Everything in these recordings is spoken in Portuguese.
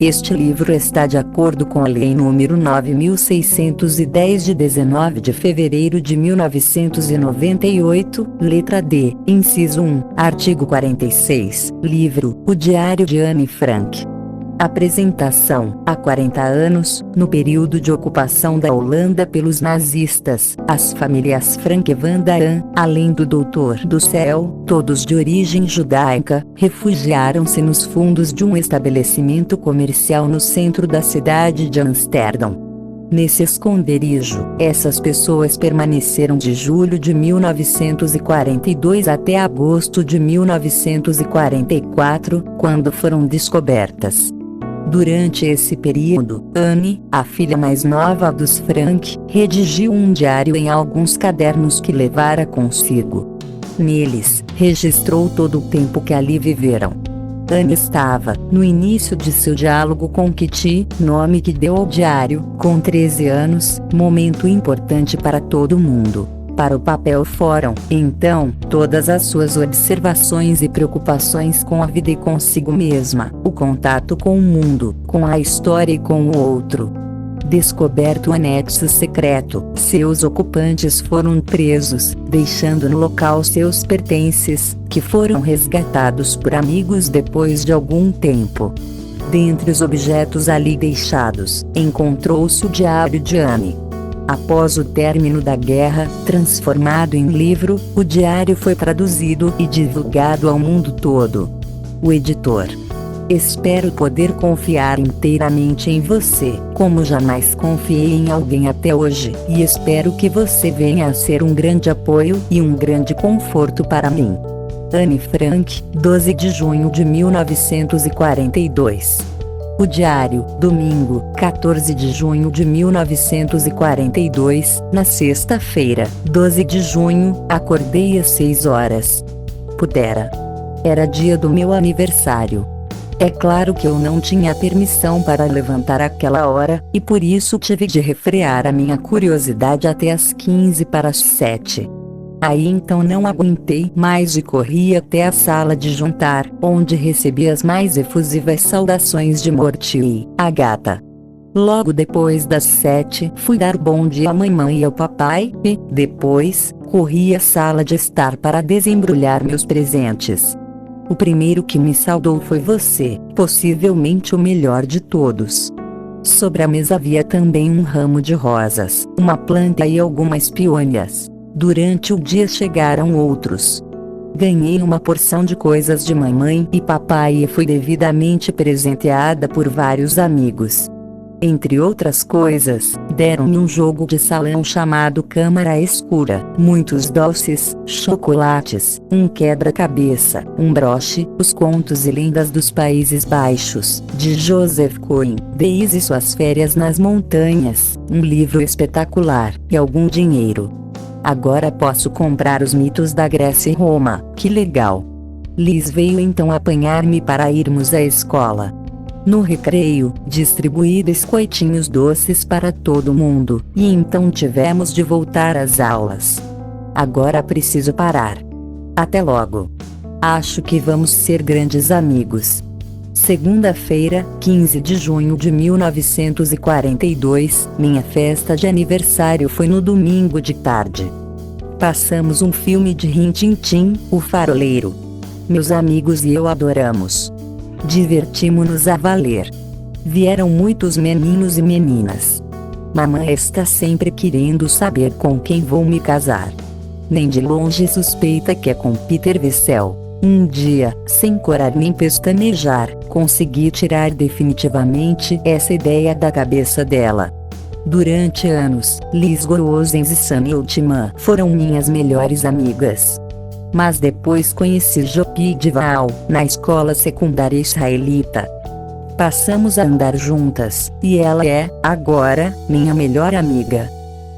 Este livro está de acordo com a Lei nº 9.610 de 19 de fevereiro de 1998, letra D, inciso 1, artigo 46, livro O Diário de Anne Frank. Apresentação: há 40 anos, no período de ocupação da Holanda pelos nazistas, as famílias Frank e Van Daan, além do Doutor do Céu, todos de origem judaica, refugiaram-se nos fundos de um estabelecimento comercial no centro da cidade de Amsterdão. Nesse esconderijo, essas pessoas permaneceram de julho de 1942 até agosto de 1944, quando foram descobertas. Durante esse período, Anne, a filha mais nova dos Frank, redigiu um diário em alguns cadernos que levara consigo. Neles, registrou todo o tempo que ali viveram. Anne estava, no início de seu diálogo com Kitty, nome que deu ao diário, com 13 anos, momento importante para todo mundo. Para o papel foram, então, todas as suas observações e preocupações com a vida e consigo mesma, o contato com o mundo, com a história e com o outro. Descoberto o anexo secreto, seus ocupantes foram presos, deixando no local seus pertences, que foram resgatados por amigos depois de algum tempo. Dentre os objetos ali deixados, encontrou-se o diário de Anne. Após o término da guerra, transformado em livro, o diário foi traduzido e divulgado ao mundo todo. O editor: espero poder confiar inteiramente em você, como jamais confiei em alguém até hoje, e espero que você venha a ser um grande apoio e um grande conforto para mim. Anne Frank, 12 de junho de 1942. O diário, domingo, 14 de junho de 1942, na sexta-feira, 12 de junho, acordei às 6 horas. Pudera. Era dia do meu aniversário. É claro que eu não tinha permissão para levantar àquela hora, e por isso tive de refrear a minha curiosidade até às 15 para as 7. Aí então não aguentei mais e corri até a sala de jantar, onde recebi as mais efusivas saudações de Morty e Agatha. Logo depois das 7, fui dar bom dia à mamãe e ao papai, e, depois, corri à sala de estar para desembrulhar meus presentes. O primeiro que me saudou foi você, possivelmente o melhor de todos. Sobre a mesa havia também um ramo de rosas, uma planta e algumas peônias. Durante o dia chegaram outros. Ganhei uma porção de coisas de mamãe e papai e fui devidamente presenteada por vários amigos. Entre outras coisas, deram-me um jogo de salão chamado Câmara Escura, muitos doces, chocolates, um quebra-cabeça, um broche, Os Contos e Lendas dos Países Baixos, de Joseph Cohen, Daisy e Suas Férias nas Montanhas, um livro espetacular, e algum dinheiro. Agora posso comprar os mitos da Grécia e Roma, que legal! Liz veio então apanhar-me para irmos à escola. No recreio, distribuí biscoitinhos doces para todo mundo, e então tivemos de voltar às aulas. Agora preciso parar. Até logo. Acho que vamos ser grandes amigos. Segunda-feira, 15 de junho de 1942, minha festa de aniversário foi no domingo de tarde. Passamos um filme de Rin Tin Tin, O Faroleiro. Meus amigos e eu adoramos. Divertimos-nos a valer. Vieram muitos meninos e meninas. Mamãe está sempre querendo saber com quem vou me casar. Nem de longe suspeita que é com Peter Vessel. Um dia, sem corar nem pestanejar, consegui tirar definitivamente essa ideia da cabeça dela. Durante anos, Liz Gosens e Sunny Ultima foram minhas melhores amigas. Mas depois conheci Jopi Dival, na escola secundária israelita. Passamos a andar juntas, e ela é, agora, minha melhor amiga.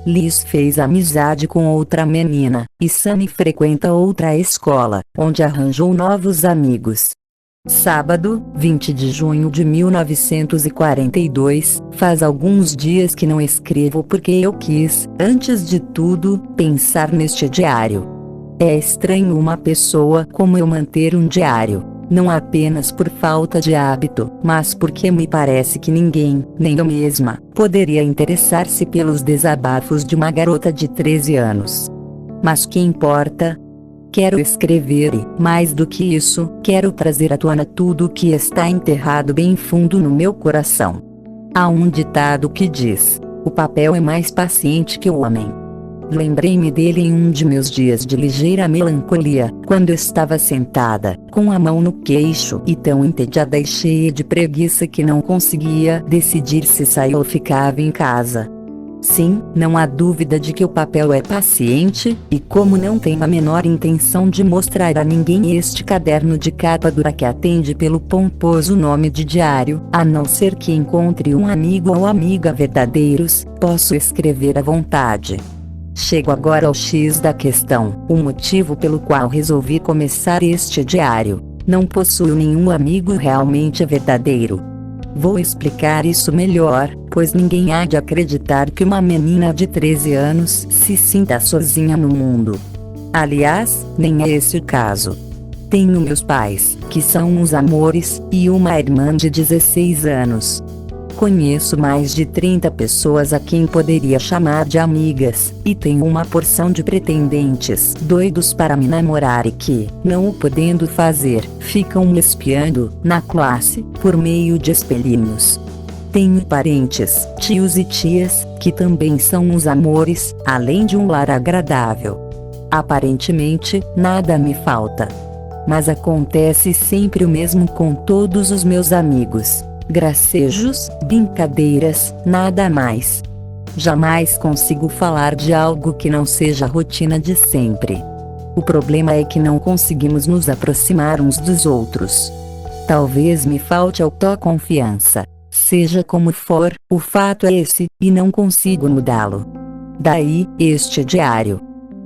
Liz fez amizade com outra menina, e Sunny frequenta outra escola, onde arranjou novos amigos. Sábado, 20 de junho de 1942, faz alguns dias que não escrevo porque eu quis, antes de tudo, pensar neste diário. É estranho uma pessoa como eu manter um diário. não apenas por falta de hábito, mas porque me parece que ninguém, nem eu mesma, poderia interessar-se pelos desabafos de uma garota de 13 anos. Mas que importa? Quero escrever e, mais do que isso, quero trazer à tona tudo o que está enterrado bem fundo no meu coração. Há um ditado que diz: o papel é mais paciente que o homem. Lembrei-me dele em um de meus dias de ligeira melancolia, quando estava sentada, com a mão no queixo e tão entediada e cheia de preguiça que não conseguia decidir se saía ou ficava em casa. Sim, não há dúvida de que o papel é paciente, e como não tenho a menor intenção de mostrar a ninguém este caderno de capa dura que atende pelo pomposo nome de diário, a não ser que encontre um amigo ou amiga verdadeiros, posso escrever à vontade. Chego agora ao X da questão, o motivo pelo qual resolvi começar este diário. Não possuo nenhum amigo realmente verdadeiro. Vou explicar isso melhor, pois ninguém há de acreditar que uma menina de 13 anos se sinta sozinha no mundo. Aliás, nem é esse o caso. Tenho meus pais, que são uns amores, e uma irmã de 16 anos. Conheço mais de 30 pessoas a quem poderia chamar de amigas, e tenho uma porção de pretendentes doidos para me namorar e que, não o podendo fazer, ficam me espiando, na classe, por meio de espelhinhos. Tenho parentes, tios e tias, que também são uns amores, além de um lar agradável. Aparentemente, nada me falta. Mas acontece sempre o mesmo com todos os meus amigos. Gracejos, brincadeiras, nada mais. Jamais consigo falar de algo que não seja a rotina de sempre. O problema é que não conseguimos nos aproximar uns dos outros. Talvez me falte autoconfiança. Seja como for, o fato é esse, e não consigo mudá-lo. Daí, este diário.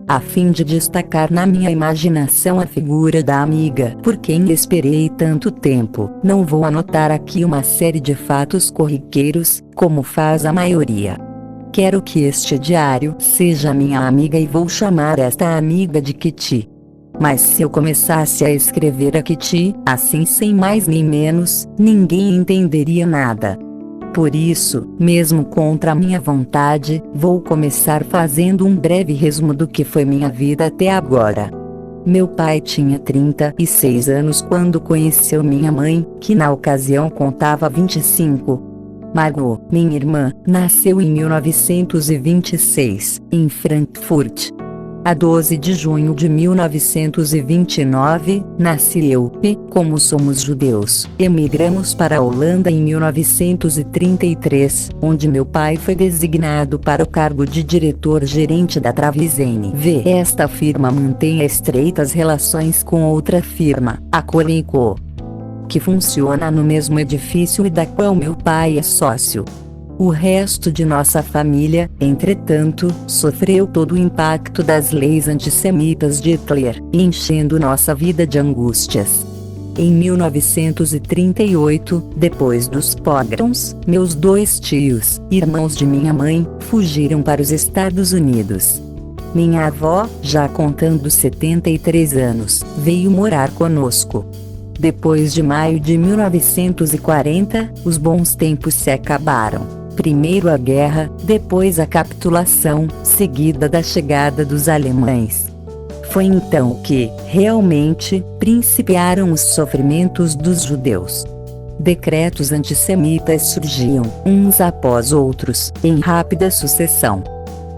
A fim de destacar na minha imaginação a figura da amiga por quem esperei tanto tempo, não vou anotar aqui uma série de fatos corriqueiros, como faz a maioria. Quero que este diário seja minha amiga e vou chamar esta amiga de Kitty. Mas se eu começasse a escrever a Kitty, assim sem mais nem menos, ninguém entenderia nada. Por isso, mesmo contra a minha vontade, vou começar fazendo um breve resumo do que foi minha vida até agora. Meu pai tinha 36 anos quando conheceu minha mãe, que na ocasião contava 25. Margot, minha irmã, nasceu em 1926, em Frankfurt. A 12 de junho de 1929, nasci eu, e, como somos judeus, emigramos para a Holanda em 1933, onde meu pai foi designado para o cargo de diretor-gerente da Travizene V. Esta firma mantém estreitas relações com outra firma, a Corenco, que funciona no mesmo edifício e da qual meu pai é sócio. O resto de nossa família, entretanto, sofreu todo o impacto das leis antissemitas de Hitler, enchendo nossa vida de angústias. Em 1938, depois dos pogroms, meus 2 tios, irmãos de minha mãe, fugiram para os Estados Unidos. Minha avó, já contando 73 anos, veio morar conosco. Depois de maio de 1940, os bons tempos se acabaram. Primeiro a guerra, depois a capitulação, seguida da chegada dos alemães. Foi então que, realmente, principiaram os sofrimentos dos judeus. Decretos antissemitas surgiam, uns após outros, em rápida sucessão.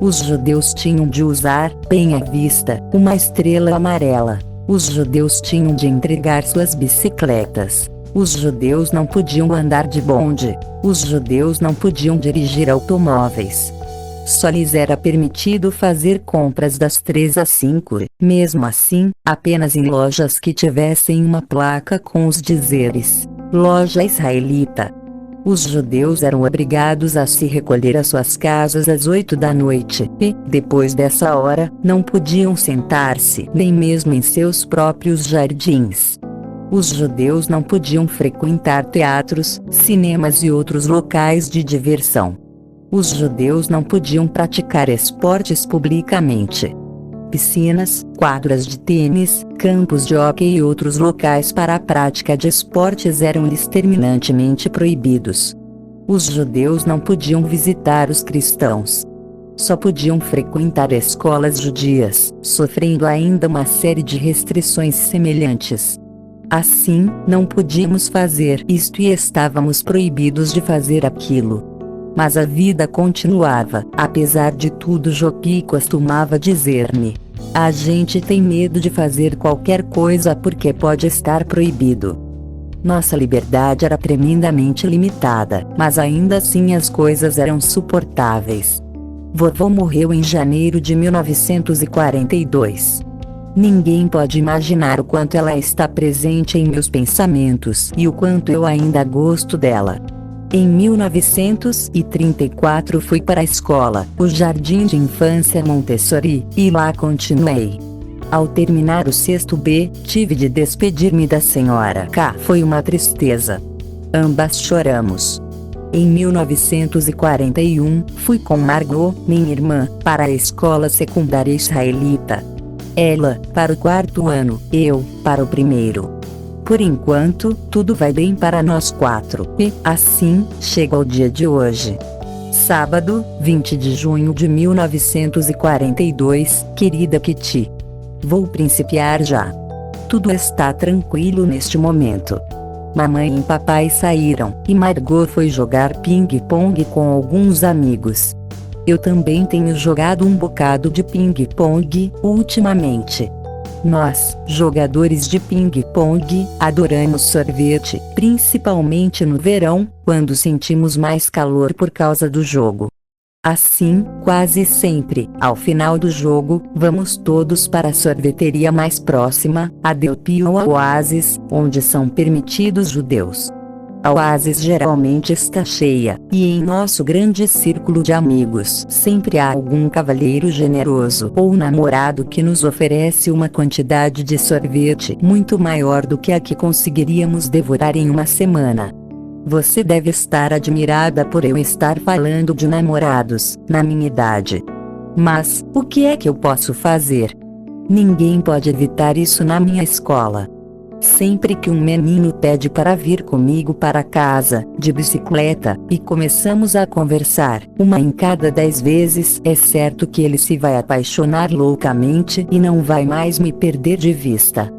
Os judeus tinham de usar, bem à vista, uma estrela amarela. Os judeus tinham de entregar suas bicicletas. Os judeus não podiam andar de bonde. Os judeus não podiam dirigir automóveis. Só lhes era permitido fazer compras das 3 às 5, mesmo assim, apenas em lojas que tivessem uma placa com os dizeres: loja israelita. Os judeus eram obrigados a se recolher às suas casas às 8 da noite, e, depois dessa hora, não podiam sentar-se nem mesmo em seus próprios jardins. Os judeus não podiam frequentar teatros, cinemas e outros locais de diversão. Os judeus não podiam praticar esportes publicamente. piscinas, quadras de tênis, campos de hóquei e outros locais para a prática de esportes eram-lhes terminantemente proibidos. Os judeus não podiam visitar os cristãos. Só podiam frequentar escolas judias, sofrendo ainda uma série de restrições semelhantes. Assim, não podíamos fazer isto e estávamos proibidos de fazer aquilo. Mas a vida continuava. Apesar de tudo, Jopi costumava dizer-me: a gente tem medo de fazer qualquer coisa porque pode estar proibido. Nossa liberdade era tremendamente limitada, mas ainda assim as coisas eram suportáveis. Vovô morreu em janeiro de 1942. Ninguém pode imaginar o quanto ela está presente em meus pensamentos e o quanto eu ainda gosto dela. Em 1934 fui para a escola, o Jardim de Infância Montessori, e lá continuei. Ao terminar o sexto B, tive de despedir-me da senhora K. Foi uma tristeza. Ambas choramos. Em 1941, fui com Margot, minha irmã, para a escola secundária israelita. Ela, para o quarto ano, eu, para o primeiro. Por enquanto, tudo vai bem para nós quatro, e, assim, chega o dia de hoje. Sábado, 20 de junho de 1942, querida Kitty. Vou principiar já. Tudo está tranquilo neste momento. Mamãe e papai saíram, e Margot foi jogar ping-pong com alguns amigos. Eu também tenho jogado um bocado de ping-pong, ultimamente. Nós, jogadores de ping-pong, adoramos sorvete, principalmente no verão, quando sentimos mais calor por causa do jogo. Assim, quase sempre, ao final do jogo, vamos todos para a sorveteria mais próxima, a Delphi ou a Oasis, onde são permitidos judeus. A Oasis geralmente está cheia, e em nosso grande círculo de amigos sempre há algum cavalheiro generoso ou namorado que nos oferece uma quantidade de sorvete muito maior do que a que conseguiríamos devorar em uma semana. Você deve estar admirada por eu estar falando de namorados, na minha idade. Mas, o que é que eu posso fazer? Ninguém pode evitar isso na minha escola. Sempre que um menino pede para vir comigo para casa, de bicicleta, e começamos a conversar, uma em cada 10 vezes, é certo que ele se vai apaixonar loucamente e não vai mais me perder de vista.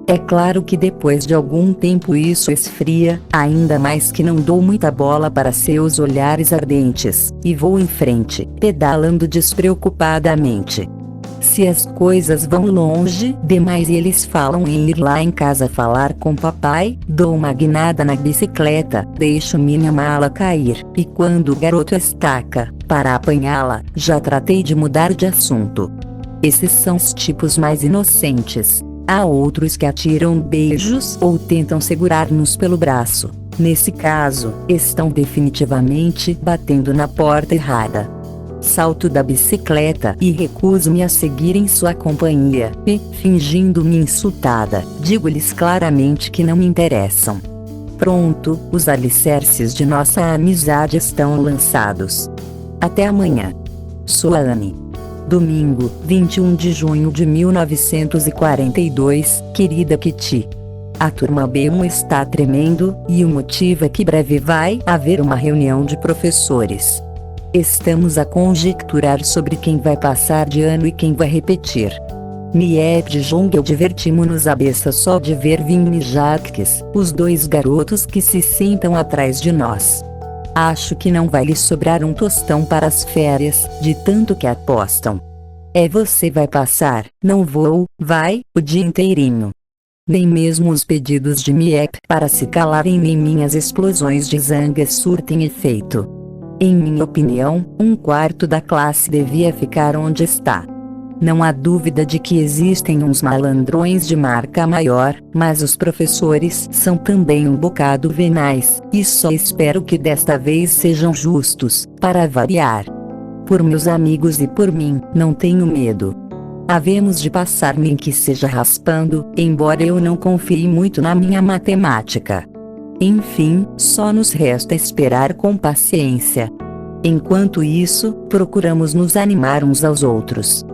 É claro que depois de algum tempo isso esfria, ainda mais que não dou muita bola para seus olhares ardentes, e vou em frente, pedalando despreocupadamente. Se as coisas vão longe demais e eles falam em ir lá em casa falar com papai, dou uma guinada na bicicleta, deixo minha mala cair, e quando o garoto estaca, para apanhá-la, já tratei de mudar de assunto. Esses são os tipos mais inocentes. Há outros que atiram beijos ou tentam segurar-nos pelo braço. Nesse caso, estão definitivamente batendo na porta errada. Salto da bicicleta e recuso-me a seguir em sua companhia, e, fingindo-me insultada, digo-lhes claramente que não me interessam. Pronto, os alicerces de nossa amizade estão lançados. Até amanhã. Sua Anne. Domingo, 21 de junho de 1942, querida Kitty. A turma B1 está tremendo, e o motivo é que breve vai haver uma reunião de professores. Estamos a conjecturar sobre quem vai passar de ano e quem vai repetir. Miep de Jong e eu divertimos-nos à beça só de ver Vim e Jacques, os dois garotos que se sentam atrás de nós. Acho que não vai lhes sobrar um tostão para as férias, de tanto que apostam. Você vai passar, não vou, vai, o dia inteirinho. Nem mesmo os pedidos de Miep para se calarem nem minhas explosões de zanga surtem efeito. Em minha opinião, um quarto da classe devia ficar onde está. Não há dúvida de que existem uns malandrões de marca maior, mas os professores são também um bocado venais, e só espero que desta vez sejam justos, para variar. Por meus amigos e por mim, não tenho medo. Havemos de passar nem que seja raspando, embora eu não confie muito na minha matemática. Enfim, só nos resta esperar com paciência. Enquanto isso, procuramos nos animar uns aos outros.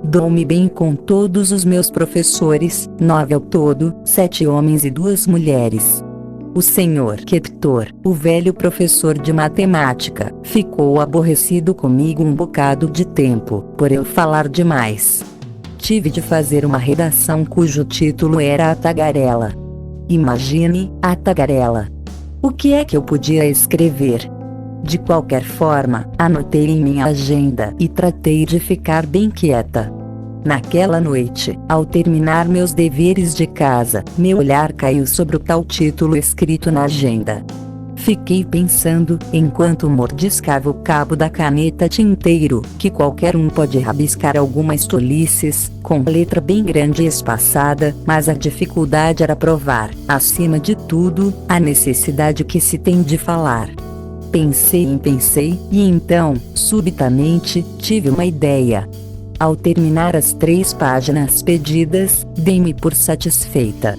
Dou-me bem com todos os meus professores, 9 ao todo, 7 homens e 2 mulheres. O senhor Keptor, o velho professor de matemática, ficou aborrecido comigo um bocado de tempo, por eu falar demais. Tive de fazer uma redação cujo título era A Tagarela. Imagine, a tagarela. O que é que eu podia escrever? De qualquer forma, anotei em minha agenda e tratei de ficar bem quieta. Naquela noite, ao terminar meus deveres de casa, meu olhar caiu sobre o tal título escrito na agenda. Fiquei pensando, enquanto mordiscava o cabo da caneta tinteiro, que qualquer um pode rabiscar algumas tolices, com letra bem grande e espaçada, mas a dificuldade era provar, acima de tudo, a necessidade que se tem de falar. Pensei e então, subitamente, tive uma ideia. Ao terminar as 3 páginas pedidas, dei-me por satisfeita.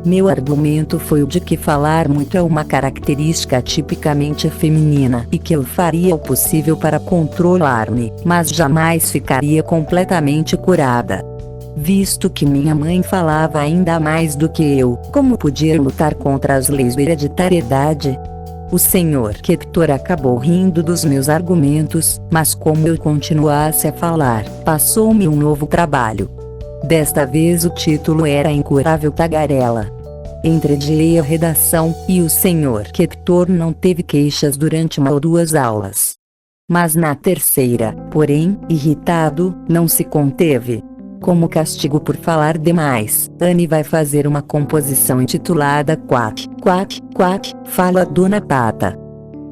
Meu argumento foi o de que falar muito é uma característica tipicamente feminina e que eu faria o possível para controlar-me, mas jamais ficaria completamente curada. Visto que minha mãe falava ainda mais do que eu, como podia lutar contra as leis da hereditariedade? O senhor Keptor acabou rindo dos meus argumentos, mas como eu continuasse a falar, passou-me um novo trabalho. Desta vez o título era A Incurável Tagarela. Entreguei a redação, e o senhor Keptor não teve queixas durante 1 ou 2 aulas. Mas na terceira, porém, irritado, não se conteve. Como castigo por falar demais, Anne vai fazer uma composição intitulada Quack, Quack, Quack, fala Dona Pata.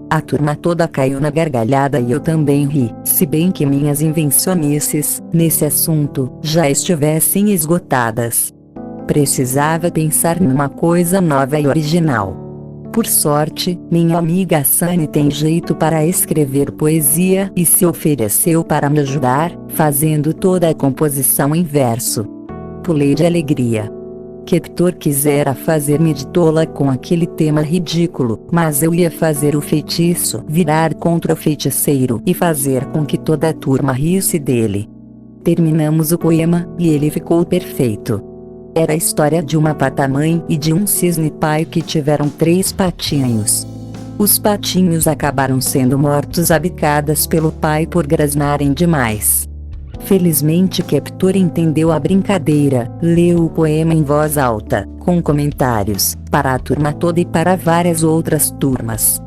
A turma toda caiu na gargalhada e eu também ri, se bem que minhas invencionices, nesse assunto, já estivessem esgotadas. Precisava pensar numa coisa nova e original. Por sorte, minha amiga Sunny tem jeito para escrever poesia e se ofereceu para me ajudar, fazendo toda a composição em verso. Pulei de alegria. Keptor quisera fazer-me de tola com aquele tema ridículo, mas eu ia fazer o feitiço virar contra o feiticeiro e fazer com que toda a turma risse dele. Terminamos o poema, e ele ficou perfeito. Era a história de uma pata-mãe e de um cisne-pai que tiveram 3 patinhos. Os patinhos acabaram sendo mortos a bicadas pelo pai por grasnarem demais. Felizmente Keptor entendeu a brincadeira, leu o poema em voz alta, com comentários, para a turma toda e para várias outras turmas.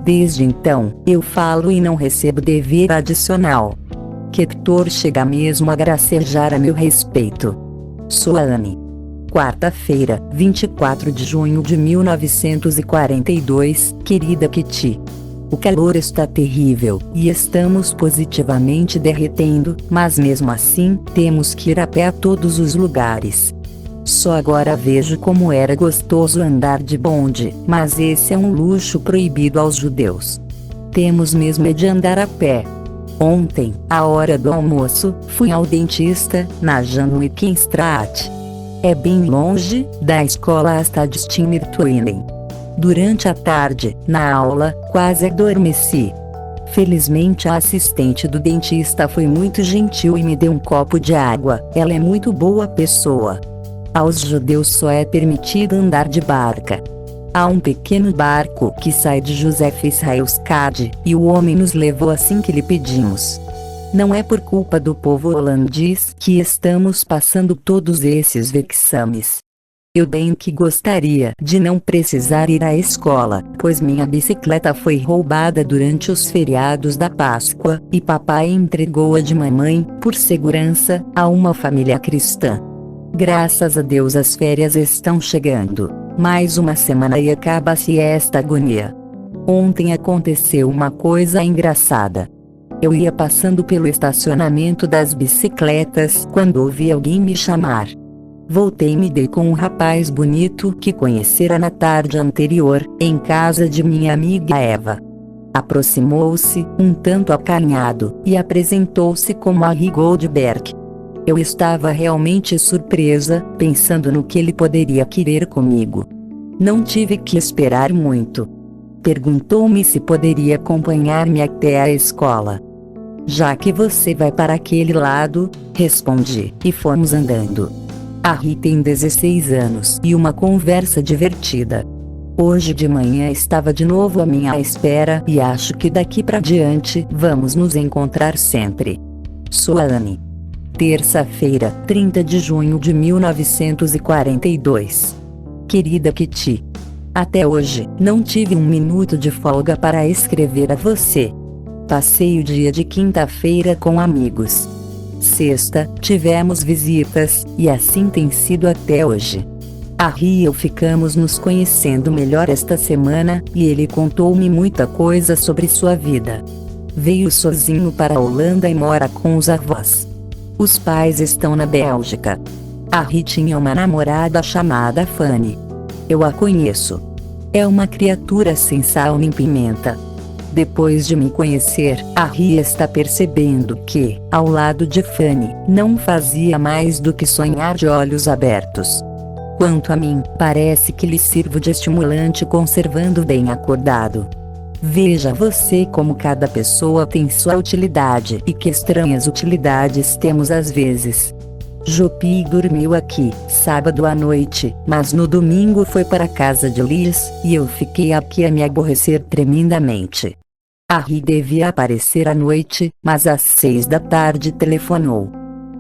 Desde então, eu falo e não recebo dever adicional. Keptor chega mesmo a gracejar a meu respeito. Sou a Anne. Quarta-feira, 24 de junho de 1942, querida Kitty. O calor está terrível, e estamos positivamente derretendo, mas mesmo assim, temos que ir a pé a todos os lugares. Só agora vejo como era gostoso andar de bonde, mas esse é um luxo proibido aos judeus. Temos mesmo de andar a pé. Ontem, à hora do almoço, fui ao dentista, na Janwikenstraat. É bem longe, da escola hasta Distinirtuinen. Durante a tarde, na aula, quase adormeci. Felizmente a assistente do dentista foi muito gentil e me deu um copo de água, ela é muito boa pessoa. Aos judeus só é permitido andar de barca. Há um pequeno barco que sai de Joseph Israelskade, e o homem nos levou assim que lhe pedimos. Não é por culpa do povo holandês que estamos passando todos esses vexames. Eu bem que gostaria de não precisar ir à escola, pois minha bicicleta foi roubada durante os feriados da Páscoa, e papai entregou-a de mamãe, por segurança, a uma família cristã. Graças a Deus as férias estão chegando. Mais uma semana e acaba-se esta agonia. Ontem aconteceu uma coisa engraçada. Eu ia passando pelo estacionamento das bicicletas quando ouvi alguém me chamar. Voltei e me dei com um rapaz bonito que conhecera na tarde anterior, em casa de minha amiga Eva. Aproximou-se, um tanto acanhado, e apresentou-se como Harry Goldberg. Eu estava realmente surpresa, pensando no que ele poderia querer comigo. Não tive que esperar muito. Perguntou-me se poderia acompanhar-me até a escola. Já que você vai para aquele lado, respondi, e fomos andando. A Ri tem 16 anos e uma conversa divertida. Hoje de manhã estava de novo à minha espera e acho que daqui pra diante vamos nos encontrar sempre. Sua Anne. Terça-feira, 30 de junho de 1942. Querida Kitty. Até hoje, não tive um minuto de folga para escrever a você. Passei o dia de quinta-feira com amigos. Sexta, tivemos visitas, e assim tem sido até hoje. A Ri e eu ficamos nos conhecendo melhor esta semana, e ele contou-me muita coisa sobre sua vida. Veio sozinho para a Holanda e mora com os avós. Os pais estão na Bélgica. A Ri tinha uma namorada chamada Fanny. Eu a conheço. É uma criatura sem sal nem pimenta. Depois de me conhecer, a Ri está percebendo que, ao lado de Fanny, não fazia mais do que sonhar de olhos abertos. Quanto a mim, parece que lhe sirvo de estimulante conservando bem acordado. Veja você como cada pessoa tem sua utilidade e que estranhas utilidades temos às vezes. Jopi dormiu aqui, sábado à noite, mas no domingo foi para a casa de Liz, e eu fiquei aqui a me aborrecer tremendamente. A Ri devia aparecer à noite, mas às 6 da tarde telefonou.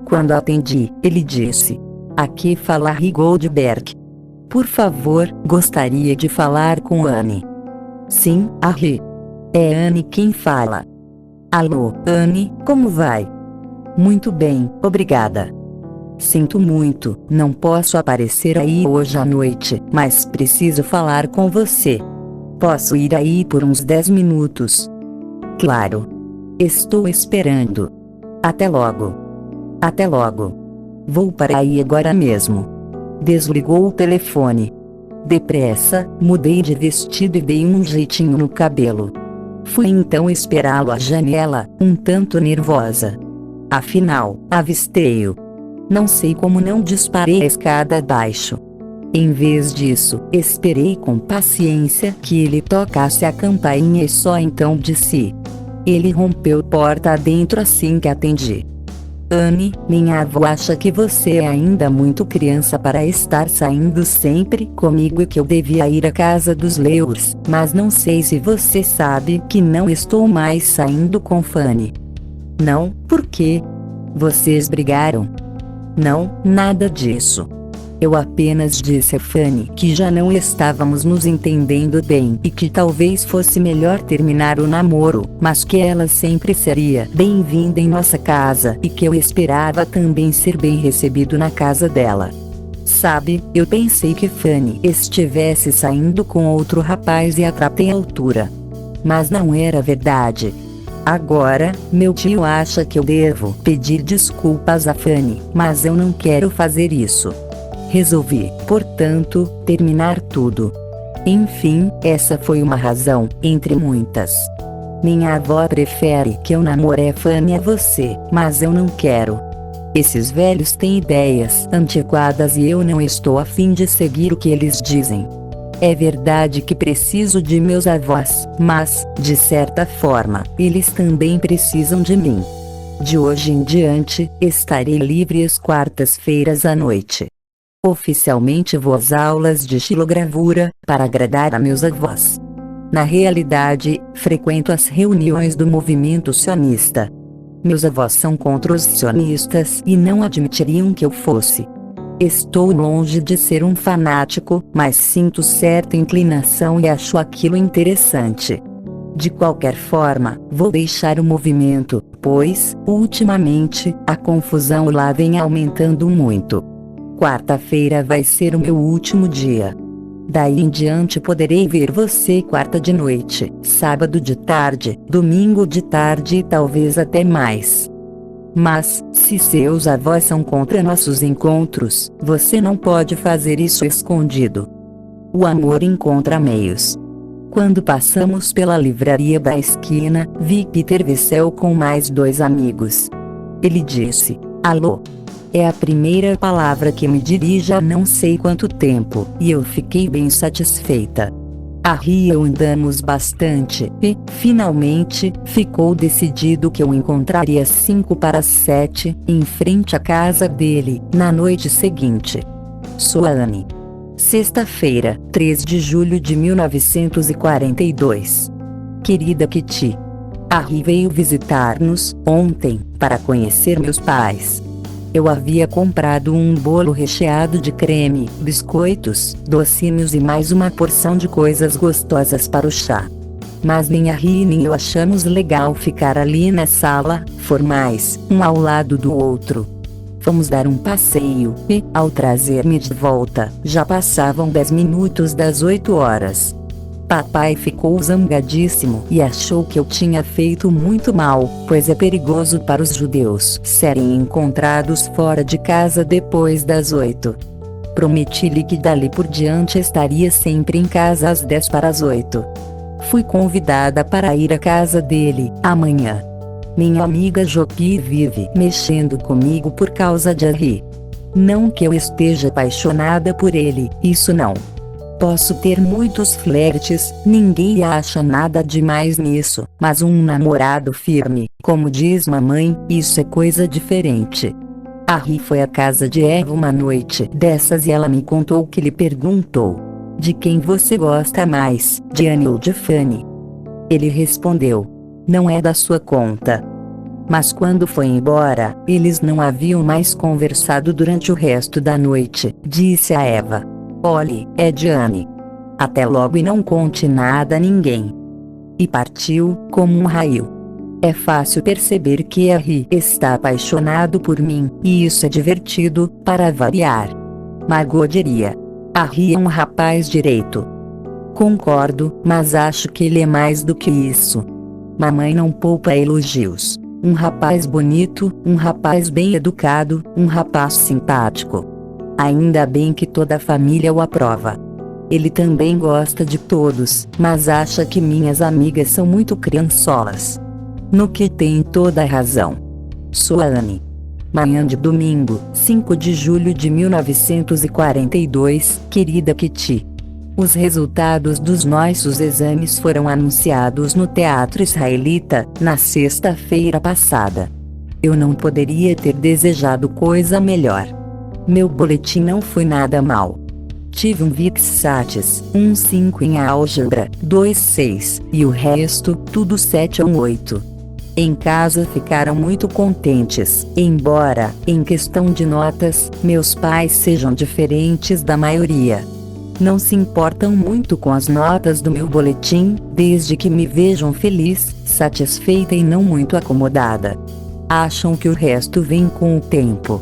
Quando atendi, ele disse: "Aqui fala Ri Goldberg. Por favor, gostaria de falar com Anne." "Sim, a Ri. É Anne quem fala." "Alô, Anne, como vai?" "Muito bem, obrigada. Sinto muito, não posso aparecer aí hoje à noite, mas preciso falar com você. Posso ir aí por uns 10 minutos?" "Claro. Estou esperando." "Até logo." "Até logo. Vou para aí agora mesmo." Desligou o telefone. Depressa, mudei de vestido e dei um jeitinho no cabelo. Fui então esperá-lo à janela, um tanto nervosa. Afinal, avistei-o. Não sei como não disparei a escada abaixo. Em vez disso, esperei com paciência que ele tocasse a campainha e só então disse. Ele rompeu porta adentro assim que atendi. "Anne, minha avó acha que você é ainda muito criança para estar saindo sempre comigo e que eu devia ir à casa dos Leurs, mas não sei se você sabe que não estou mais saindo com Fanny." "Não, por quê? Vocês brigaram?" "Não, nada disso. Eu apenas disse a Fanny que já não estávamos nos entendendo bem e que talvez fosse melhor terminar o namoro, mas que ela sempre seria bem-vinda em nossa casa e que eu esperava também ser bem recebido na casa dela. Sabe, eu pensei que Fanny estivesse saindo com outro rapaz e a tratei à altura. Mas não era verdade. Agora, meu tio acha que eu devo pedir desculpas a Fanny, mas eu não quero fazer isso. Resolvi, portanto, terminar tudo. Enfim, essa foi uma razão, entre muitas. Minha avó prefere que eu namore a Fanny a você, mas eu não quero. Esses velhos têm ideias antiquadas e eu não estou a fim de seguir o que eles dizem. É verdade que preciso de meus avós, mas, de certa forma, eles também precisam de mim. De hoje em diante, estarei livre às quartas-feiras à noite. Oficialmente vou às aulas de xilogravura, para agradar a meus avós. Na realidade, frequento as reuniões do movimento sionista. Meus avós são contra os sionistas e não admitiriam que eu fosse. Estou longe de ser um fanático, mas sinto certa inclinação e acho aquilo interessante. De qualquer forma, vou deixar o movimento, pois, ultimamente, a confusão lá vem aumentando muito. Quarta-feira vai ser o meu último dia. Daí em diante poderei ver você quarta de noite, sábado de tarde, domingo de tarde e talvez até mais. Mas, se seus avós são contra nossos encontros, você não pode fazer isso escondido. O amor encontra meios. Quando passamos pela livraria da esquina, vi Peter Wessel com mais 2 amigos. Ele disse, "Alô." É a primeira palavra que me dirige há não sei quanto tempo, e eu fiquei bem satisfeita. Harry e eu andamos bastante e, finalmente, ficou decidido que eu encontraria 6:55, em frente à casa dele, na noite seguinte. Sloane. Sexta-feira, 3 de julho de 1942. Querida Kitty. Harry veio visitar-nos ontem para conhecer meus pais. Eu havia comprado um bolo recheado de creme, biscoitos, docinhos e mais uma porção de coisas gostosas para o chá. Mas nem Harry nem eu achamos legal ficar ali na sala, formais, um ao lado do outro. Fomos dar um passeio e, ao trazer-me de volta, já passavam 10 minutos das 8 horas. Papai ficou zangadíssimo e achou que eu tinha feito muito mal, pois é perigoso para os judeus serem encontrados fora de casa depois das 8. Prometi-lhe que dali por diante estaria sempre em casa às 10 para as 8. Fui convidada para ir à casa dele, amanhã. Minha amiga Jopi vive mexendo comigo por causa de Harry. Não que eu esteja apaixonada por ele, isso não. Posso ter muitos flertes, ninguém acha nada demais nisso, mas um namorado firme, como diz mamãe, isso é coisa diferente. Harry foi à casa de Eva uma noite dessas e ela me contou que lhe perguntou: de quem você gosta mais, de Anne ou de Fanny? Ele respondeu: não é da sua conta. Mas quando foi embora, eles não haviam mais conversado durante o resto da noite, disse a Eva. Olhe, é de Anne. Até logo e não conte nada a ninguém. E partiu, como um raio. É fácil perceber que Harry está apaixonado por mim, e isso é divertido, para variar. Margot diria: Harry é um rapaz direito. Concordo, mas acho que ele é mais do que isso. Mamãe não poupa elogios. Um rapaz bonito, um rapaz bem educado, um rapaz simpático. Ainda bem que toda a família o aprova. Ele também gosta de todos, mas acha que minhas amigas são muito criançolas. No que tem toda a razão. Sloane. Manhã de domingo, 5 de julho de 1942, querida Kitty. Os resultados dos nossos exames foram anunciados no Teatro Israelita, na sexta-feira passada. Eu não poderia ter desejado coisa melhor. Meu boletim não foi nada mal. Tive um Vixates, 1,5 em álgebra, 2,6, e o resto, tudo 7 ou 8. Em casa ficaram muito contentes, embora, em questão de notas, meus pais sejam diferentes da maioria. Não se importam muito com as notas do meu boletim, desde que me vejam feliz, satisfeita e não muito acomodada. Acham que o resto vem com o tempo.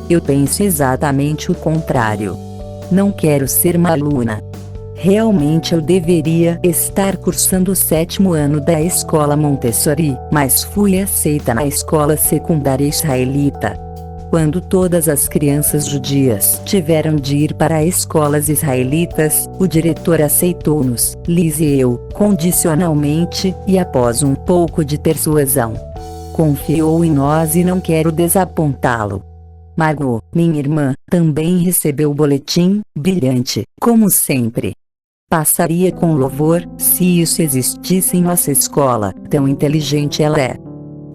Eu penso exatamente o contrário. Não quero ser uma aluna. Realmente eu deveria estar cursando o 7º ano da escola Montessori, mas fui aceita na escola secundária israelita. Quando todas as crianças judias tiveram de ir para escolas israelitas, o diretor aceitou-nos, Liz e eu, condicionalmente, e após um pouco de persuasão. Confiou em nós e não quero desapontá-lo. Margot, minha irmã, também recebeu o boletim, brilhante, como sempre. Passaria com louvor, se isso existisse em nossa escola, tão inteligente ela é.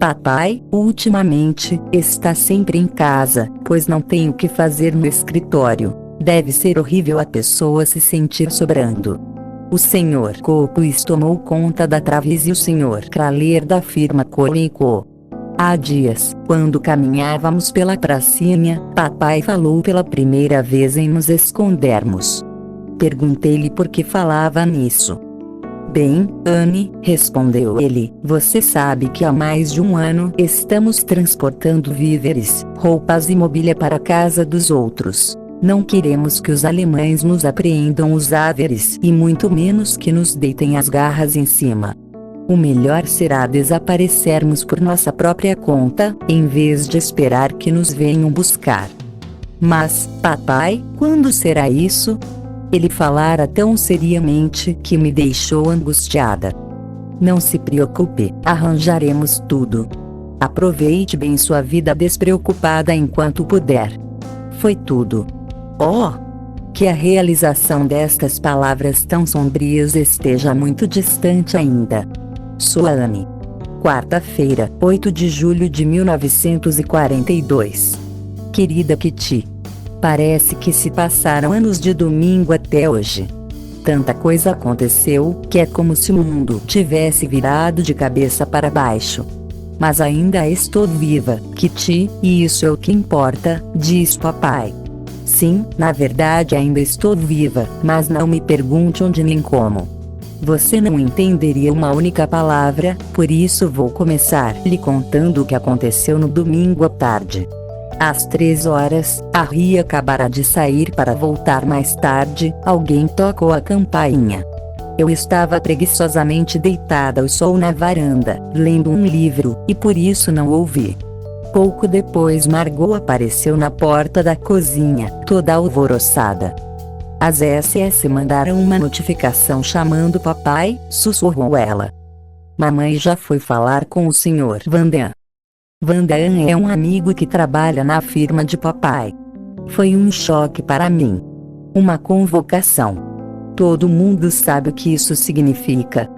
Papai, ultimamente, está sempre em casa, pois não tem o que fazer no escritório. Deve ser horrível a pessoa se sentir sobrando. O Sr. Copus tomou conta da Travis e o Sr. Kraler da firma Cole & Co. Há dias, quando caminhávamos pela pracinha, papai falou pela primeira vez em nos escondermos. Perguntei-lhe por que falava nisso. Bem, Anne, respondeu ele, você sabe que há mais de um ano estamos transportando víveres, roupas e mobília para a casa dos outros. Não queremos que os alemães nos apreendam os víveres e muito menos que nos deitem as garras em cima. O melhor será desaparecermos por nossa própria conta, em vez de esperar que nos venham buscar. Mas, papai, quando será isso? Ele falara tão seriamente que me deixou angustiada. Não se preocupe, arranjaremos tudo. Aproveite bem sua vida despreocupada enquanto puder. Foi tudo. Oh! que a realização destas palavras tão sombrias esteja muito distante ainda. Suane. Quarta-feira, 8 de julho de 1942. Querida Kitty. Parece que se passaram anos de domingo até hoje. Tanta coisa aconteceu, que é como se o mundo tivesse virado de cabeça para baixo. Mas ainda estou viva, Kitty, e isso é o que importa, diz papai. Sim, na verdade ainda estou viva, mas não me pergunte onde nem como. Você não entenderia uma única palavra, por isso vou começar lhe contando o que aconteceu no domingo à tarde. Às 3 horas, a Ria acabara de sair para voltar mais tarde, alguém tocou a campainha. Eu estava preguiçosamente deitada ao sol na varanda, lendo um livro, e por isso não ouvi. Pouco depois Margot apareceu na porta da cozinha, toda alvoroçada. As SS mandaram uma notificação chamando papai, sussurrou ela. Mamãe já foi falar com o Sr. Van Daan. Van Daan é um amigo que trabalha na firma de papai. Foi um choque para mim. Uma convocação. Todo mundo sabe o que isso significa.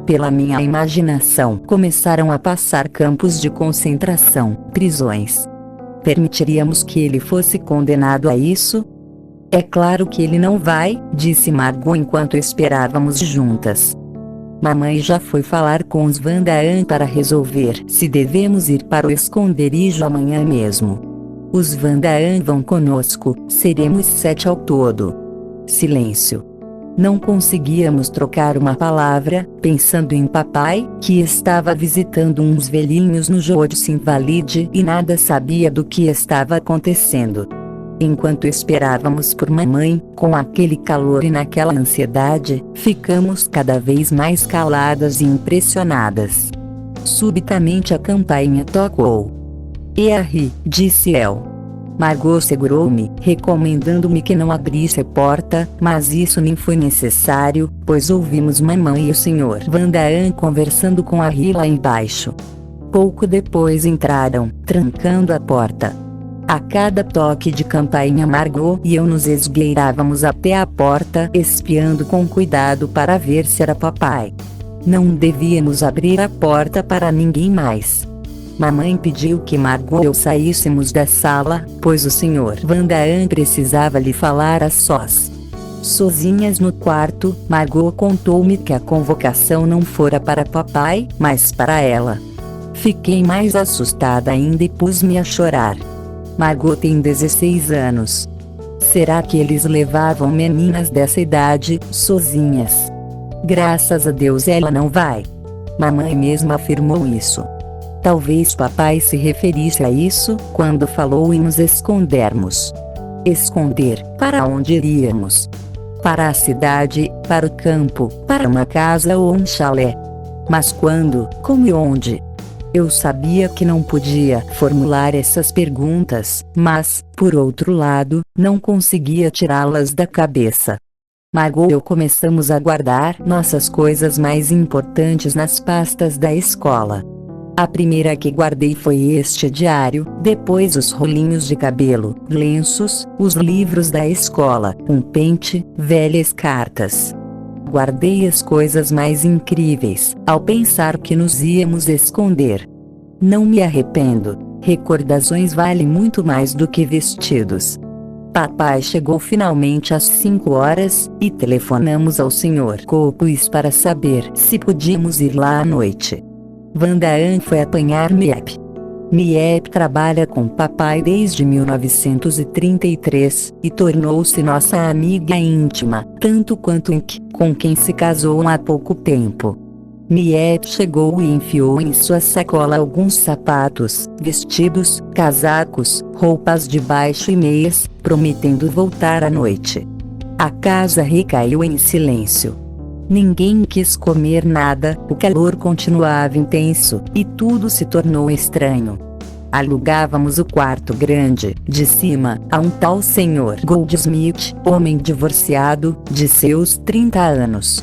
Pela minha imaginação começaram a passar campos de concentração, prisões. Permitiríamos que ele fosse condenado a isso? É claro que ele não vai, disse Margot enquanto esperávamos juntas. Mamãe já foi falar com os Van Daan para resolver se devemos ir para o esconderijo amanhã mesmo. Os Van Daan vão conosco, seremos 7 ao todo. Silêncio. Não conseguíamos trocar uma palavra, pensando em papai, que estava visitando uns velhinhos no Jodhpur Invalide e nada sabia do que estava acontecendo. Enquanto esperávamos por mamãe, com aquele calor e naquela ansiedade, ficamos cada vez mais caladas e impressionadas. Subitamente a campainha tocou. "Henri", disse El. Margot segurou-me, recomendando-me que não abrisse a porta, mas isso nem foi necessário, pois ouvimos mamãe e o Sr. Van Daan conversando com a Ria lá embaixo. Pouco depois entraram, trancando a porta. A cada toque de campainha Margot e eu nos esgueirávamos até a porta, espiando com cuidado para ver se era papai. Não devíamos abrir a porta para ninguém mais. Mamãe pediu que Margot e eu saíssemos da sala, pois o Sr. Van Daan precisava lhe falar a sós. Sozinhas no quarto, Margot contou-me que a convocação não fora para papai, mas para ela. Fiquei mais assustada ainda e pus-me a chorar. Margot tem 16 anos. Será que eles levavam meninas dessa idade, sozinhas? Graças a Deus ela não vai. Mamãe mesma afirmou isso. Talvez papai se referisse a isso, quando falou em nos escondermos. Esconder, para onde iríamos? Para a cidade, para o campo, para uma casa ou um chalé? Mas quando, como e onde? Eu sabia que não podia formular essas perguntas, mas, por outro lado, não conseguia tirá-las da cabeça. Margot e eu começamos a guardar nossas coisas mais importantes nas pastas da escola. A primeira que guardei foi este diário, depois os rolinhos de cabelo, lenços, os livros da escola, um pente, velhas cartas. Guardei as coisas mais incríveis, ao pensar que nos íamos esconder. Não me arrependo, recordações valem muito mais do que vestidos. Papai chegou finalmente às 5 horas, e telefonamos ao Sr. Copus para saber se podíamos ir lá à noite. Van Daan foi apanhar Miep. Miep trabalha com papai desde 1933, e tornou-se nossa amiga íntima, tanto quanto Ink, com quem se casou há pouco tempo. Miep chegou e enfiou em sua sacola alguns sapatos, vestidos, casacos, roupas de baixo e meias, prometendo voltar à noite. A casa recaiu em silêncio. Ninguém quis comer nada, o calor continuava intenso, e tudo se tornou estranho. Alugávamos o quarto grande, de cima, a um tal Sr. Goldsmith, homem divorciado, de seus 30 anos.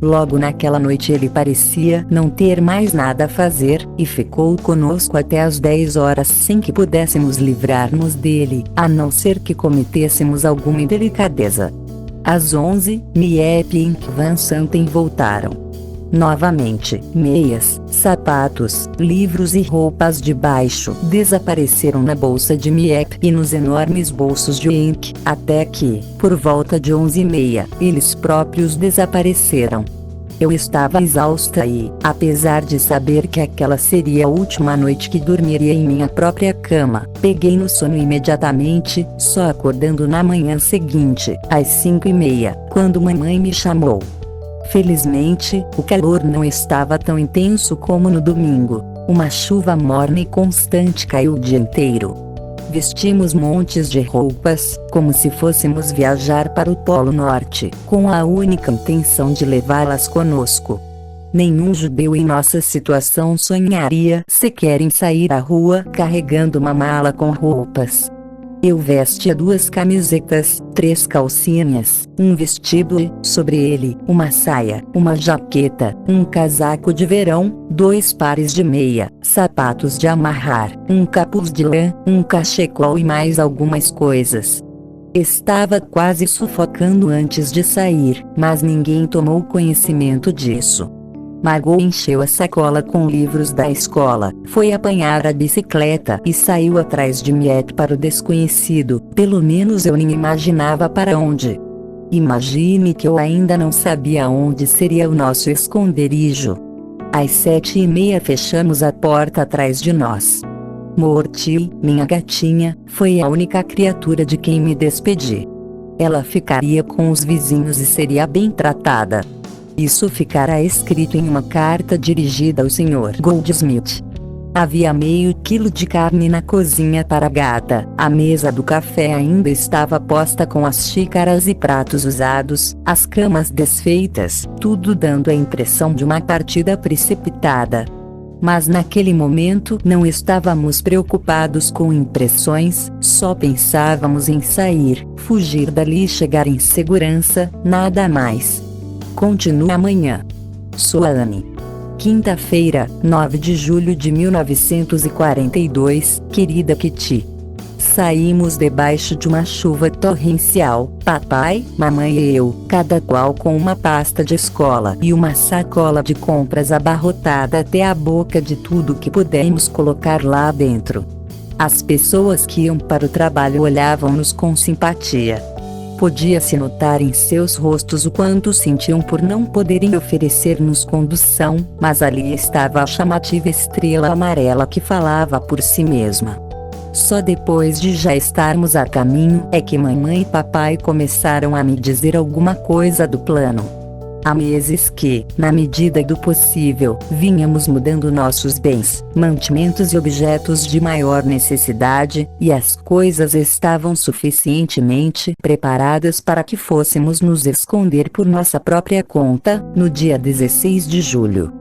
Logo naquela noite ele parecia não ter mais nada a fazer, e ficou conosco até às 10 horas sem que pudéssemos livrar-nos dele, a não ser que cometêssemos alguma indelicadeza. Às 11, Miep e Van Santen voltaram. Novamente, meias, sapatos, livros e roupas de baixo desapareceram na bolsa de Miep e nos enormes bolsos de Henk, até que, por volta de 11h30, eles próprios desapareceram. Eu estava exausta e, apesar de saber que aquela seria a última noite que dormiria em minha própria cama, peguei no sono imediatamente, só acordando na manhã seguinte, às 5h30, quando mamãe me chamou. Felizmente, o calor não estava tão intenso como no domingo. Uma chuva morna e constante caiu o dia inteiro. Vestimos montes de roupas, como se fôssemos viajar para o Polo Norte, com a única intenção de levá-las conosco. Nenhum judeu em nossa situação sonharia sequer em sair à rua carregando uma mala com roupas. Eu vestia 2 camisetas, 3 calcinhas, um vestido e, sobre ele, uma saia, uma jaqueta, um casaco de verão, 2 pares de meia, sapatos de amarrar, um capuz de lã, um cachecol e mais algumas coisas. Estava quase sufocando antes de sair, mas ninguém tomou conhecimento disso. Margot encheu a sacola com livros da escola, foi apanhar a bicicleta e saiu atrás de Miep para o desconhecido, pelo menos eu nem imaginava para onde. Imagine que eu ainda não sabia onde seria o nosso esconderijo. Às 7h30 fechamos a porta atrás de nós. Morty, minha gatinha, foi a única criatura de quem me despedi. Ela ficaria com os vizinhos e seria bem tratada. Isso ficará escrito em uma carta dirigida ao Sr. Goldsmith. Havia meio quilo de carne na cozinha para a gata, a mesa do café ainda estava posta com as xícaras e pratos usados, as camas desfeitas, tudo dando a impressão de uma partida precipitada. Mas naquele momento não estávamos preocupados com impressões, só pensávamos em sair, fugir dali e chegar em segurança, nada mais. Continua amanhã. Suane. Quinta-feira, 9 de julho de 1942, querida Kitty. Saímos debaixo de uma chuva torrencial, papai, mamãe e eu, cada qual com uma pasta de escola e uma sacola de compras abarrotada até a boca de tudo que pudemos colocar lá dentro. As pessoas que iam para o trabalho olhavam-nos com simpatia. Podia-se notar em seus rostos o quanto sentiam por não poderem oferecer-nos condução, mas ali estava a chamativa estrela amarela que falava por si mesma. Só depois de já estarmos a caminho é que mamãe e papai começaram a me dizer alguma coisa do plano. Há meses que, na medida do possível, vínhamos mudando nossos bens, mantimentos e objetos de maior necessidade, e as coisas estavam suficientemente preparadas para que fôssemos nos esconder por nossa própria conta, no dia 16 de julho.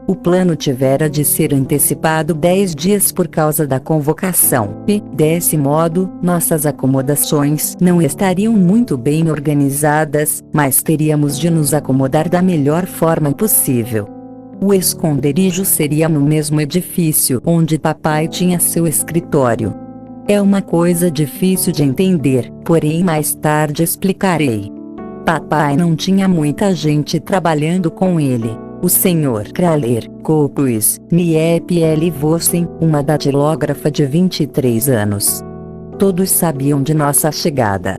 O plano tivera de ser antecipado 10 dias por causa da convocação, e, desse modo, nossas acomodações não estariam muito bem organizadas, mas teríamos de nos acomodar da melhor forma possível. O esconderijo seria no mesmo edifício onde papai tinha seu escritório. É uma coisa difícil de entender, porém mais tarde explicarei. Papai não tinha muita gente trabalhando com ele. O Sr. Kraler, Kopus, Miep L. Vossen, uma datilógrafa de 23 anos. Todos sabiam de nossa chegada.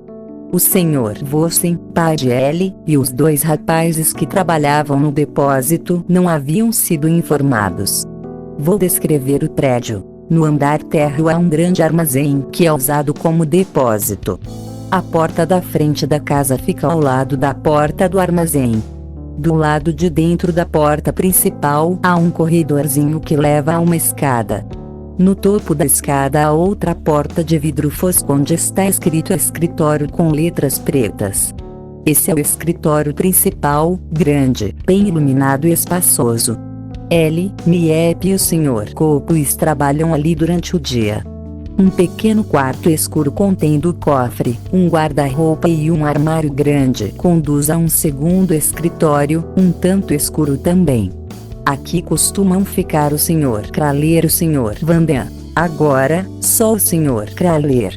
O Sr. Vossen, pai de L, e os 2 rapazes que trabalhavam no depósito não haviam sido informados. Vou descrever o prédio. No andar térreo há um grande armazém que é usado como depósito. A porta da frente da casa fica ao lado da porta do armazém. Do lado de dentro da porta principal há um corredorzinho que leva a uma escada. No topo da escada há outra porta de vidro fosco onde está escrito escritório com letras pretas. Esse é o escritório principal, grande, bem iluminado e espaçoso. L, Miep e o Sr. Kopus trabalham ali durante o dia. um pequeno quarto escuro contendo cofre, um guarda-roupa e um armário grande conduz a um segundo escritório, um tanto escuro também. Aqui costumam ficar o Sr. Kraler e o Sr. Van Damme. Agora, só o Sr. Kraler.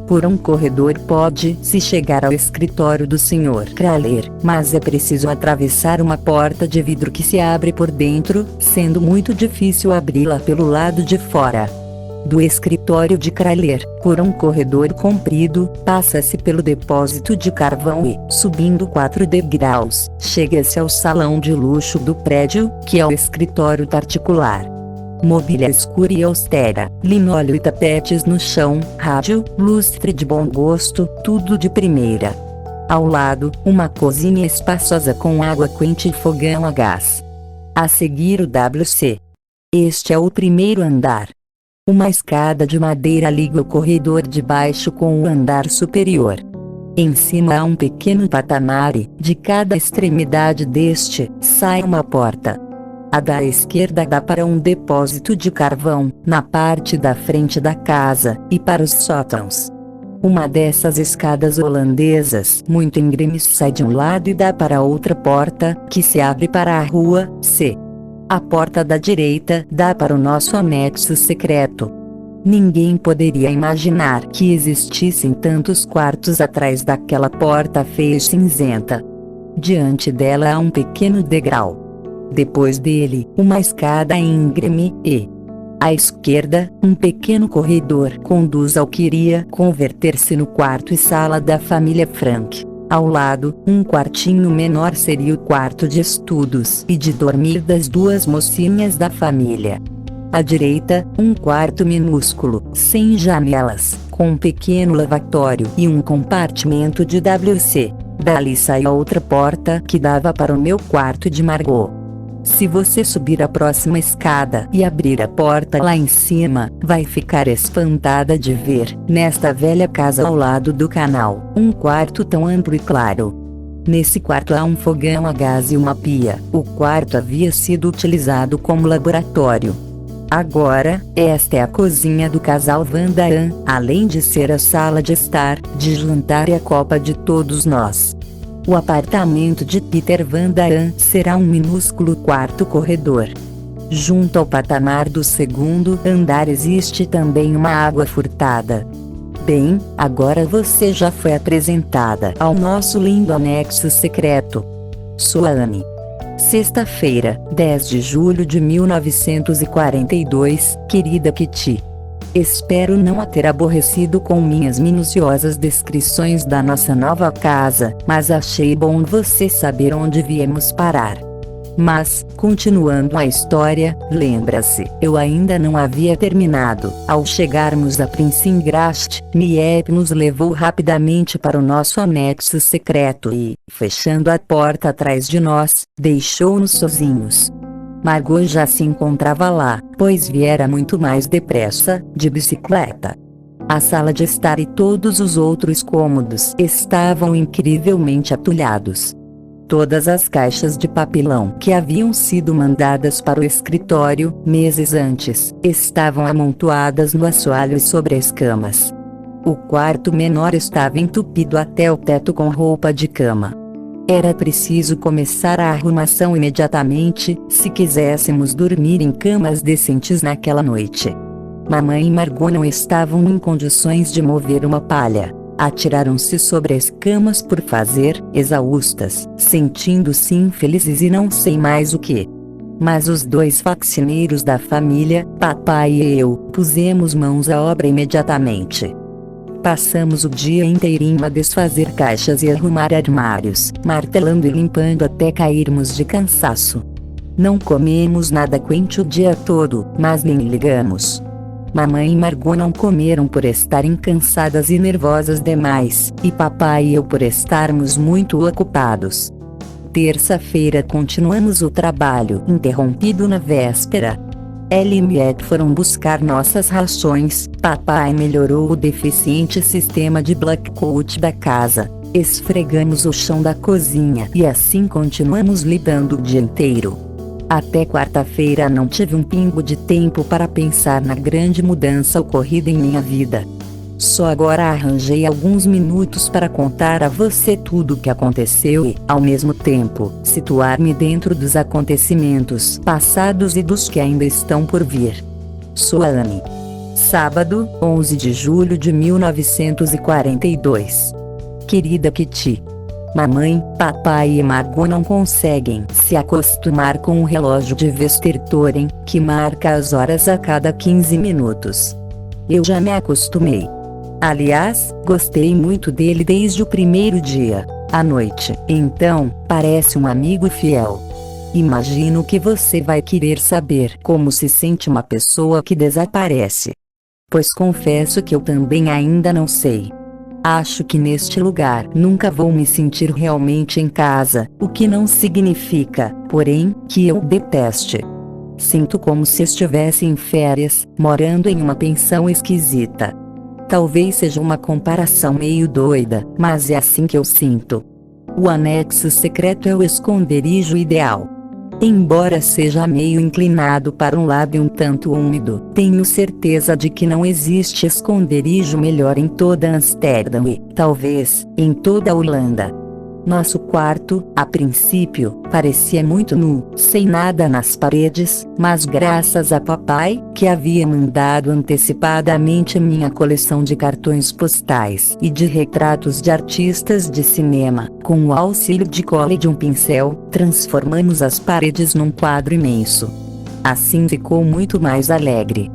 Por um corredor pode-se chegar ao escritório do Sr. Kraler, mas é preciso atravessar uma porta de vidro que se abre por dentro, sendo muito difícil abri-la pelo lado de fora. Do escritório de Kraler, por um corredor comprido, passa-se pelo depósito de carvão e, subindo 4 degraus, chega-se ao salão de luxo do prédio, que é o escritório particular. Mobília escura e austera, linóleo e tapetes no chão, rádio, lustre de bom gosto, tudo de primeira. Ao lado, uma cozinha espaçosa com água quente e fogão a gás. A seguir o WC. Este é o primeiro andar. Uma escada de madeira liga o corredor de baixo com o andar superior. Em cima há um pequeno patamar e, de cada extremidade deste, sai uma porta. A da esquerda dá para um depósito de carvão, na parte da frente da casa, e para os sótãos. Uma dessas escadas holandesas, muito íngremes, sai de um lado e dá para outra porta, que se abre para a rua C. A porta da direita dá para o nosso anexo secreto. Ninguém poderia imaginar que existissem tantos quartos atrás daquela porta feia e cinzenta. Diante dela há um pequeno degrau. Depois dele, uma escada íngreme e, à esquerda, um pequeno corredor conduz ao que iria converter-se no quarto e sala da família Frank. Ao lado, um quartinho menor seria o quarto de estudos e de dormir das 2 mocinhas da família. À direita, um quarto minúsculo, sem janelas, com um pequeno lavatório e um compartimento de WC. Dali sai outra porta que dava para o meu quarto de Margot. Se você subir a próxima escada e abrir a porta lá em cima, vai ficar espantada de ver, nesta velha casa ao lado do canal, um quarto tão amplo e claro. Nesse quarto há um fogão a gás e uma pia. O quarto havia sido utilizado como laboratório. Agora, esta é a cozinha do casal Van Damme, além de ser a sala de estar, de jantar e a copa de todos nós. O apartamento de Peter Van Damme será um minúsculo quarto corredor. Junto ao patamar do segundo andar existe também uma água furtada. Bem, agora você já foi apresentada ao nosso lindo anexo secreto. Sou a Anne. Sexta-feira, 10 de julho de 1942, querida Kitty. Espero não a ter aborrecido com minhas minuciosas descrições da nossa nova casa, mas achei bom você saber onde viemos parar. Mas, continuando a história, lembra-se, eu ainda não havia terminado. Ao chegarmos a Prinsengracht, Miep nos levou rapidamente para o nosso anexo secreto e, fechando a porta atrás de nós, deixou-nos sozinhos. Margot já se encontrava lá, pois viera muito mais depressa, de bicicleta. A sala de estar e todos os outros cômodos estavam incrivelmente atulhados. Todas as caixas de papelão que haviam sido mandadas para o escritório, meses antes, estavam amontoadas no assoalho e sobre as camas. O quarto menor estava entupido até o teto com roupa de cama. Era preciso começar a arrumação imediatamente, se quiséssemos dormir em camas decentes naquela noite. Mamãe e Margot não estavam em condições de mover uma palha. Atiraram-se sobre as camas por fazer, exaustas, sentindo-se infelizes e não sei mais o que. Mas os 2 faxineiros da família, papai e eu, pusemos mãos à obra imediatamente. Passamos o dia inteirinho a desfazer caixas e arrumar armários, martelando e limpando até cairmos de cansaço. Não comemos nada quente o dia todo, mas nem ligamos. Mamãe e Margot não comeram por estarem cansadas e nervosas demais, e papai e eu por estarmos muito ocupados. Terça-feira continuamos o trabalho interrompido na véspera. Ellie e Miep foram buscar nossas rações, papai melhorou o deficiente sistema de blackout da casa, esfregamos o chão da cozinha e assim continuamos lidando o dia inteiro. Até quarta-feira não tive um pingo de tempo para pensar na grande mudança ocorrida em minha vida. Só agora arranjei alguns minutos para contar a você tudo o que aconteceu e, ao mesmo tempo, situar-me dentro dos acontecimentos passados e dos que ainda estão por vir. Soane. Sábado, 11 de julho de 1942. Querida Kitty. Mamãe, papai e Margot não conseguem se acostumar com o relógio de Westertoren, que marca as horas a cada 15 minutos. Eu já me acostumei. Aliás, gostei muito dele desde o primeiro dia, à noite. Então, parece um amigo fiel. Imagino que você vai querer saber como se sente uma pessoa que desaparece. Pois confesso que eu também ainda não sei. Acho que neste lugar nunca vou me sentir realmente em casa, o que não significa, porém, que eu deteste. Sinto como se estivesse em férias, morando em uma pensão esquisita. Talvez seja uma comparação meio doida, mas é assim que eu sinto. O anexo secreto é o esconderijo ideal. Embora seja meio inclinado para um lado e um tanto úmido, tenho certeza de que não existe esconderijo melhor em toda Amsterdã e, talvez, em toda a Holanda. Nosso quarto, a princípio, parecia muito nu, sem nada nas paredes, mas graças a papai, que havia mandado antecipadamente minha coleção de cartões postais e de retratos de artistas de cinema, com o auxílio de cola e de um pincel, transformamos as paredes num quadro imenso. Assim ficou muito mais alegre.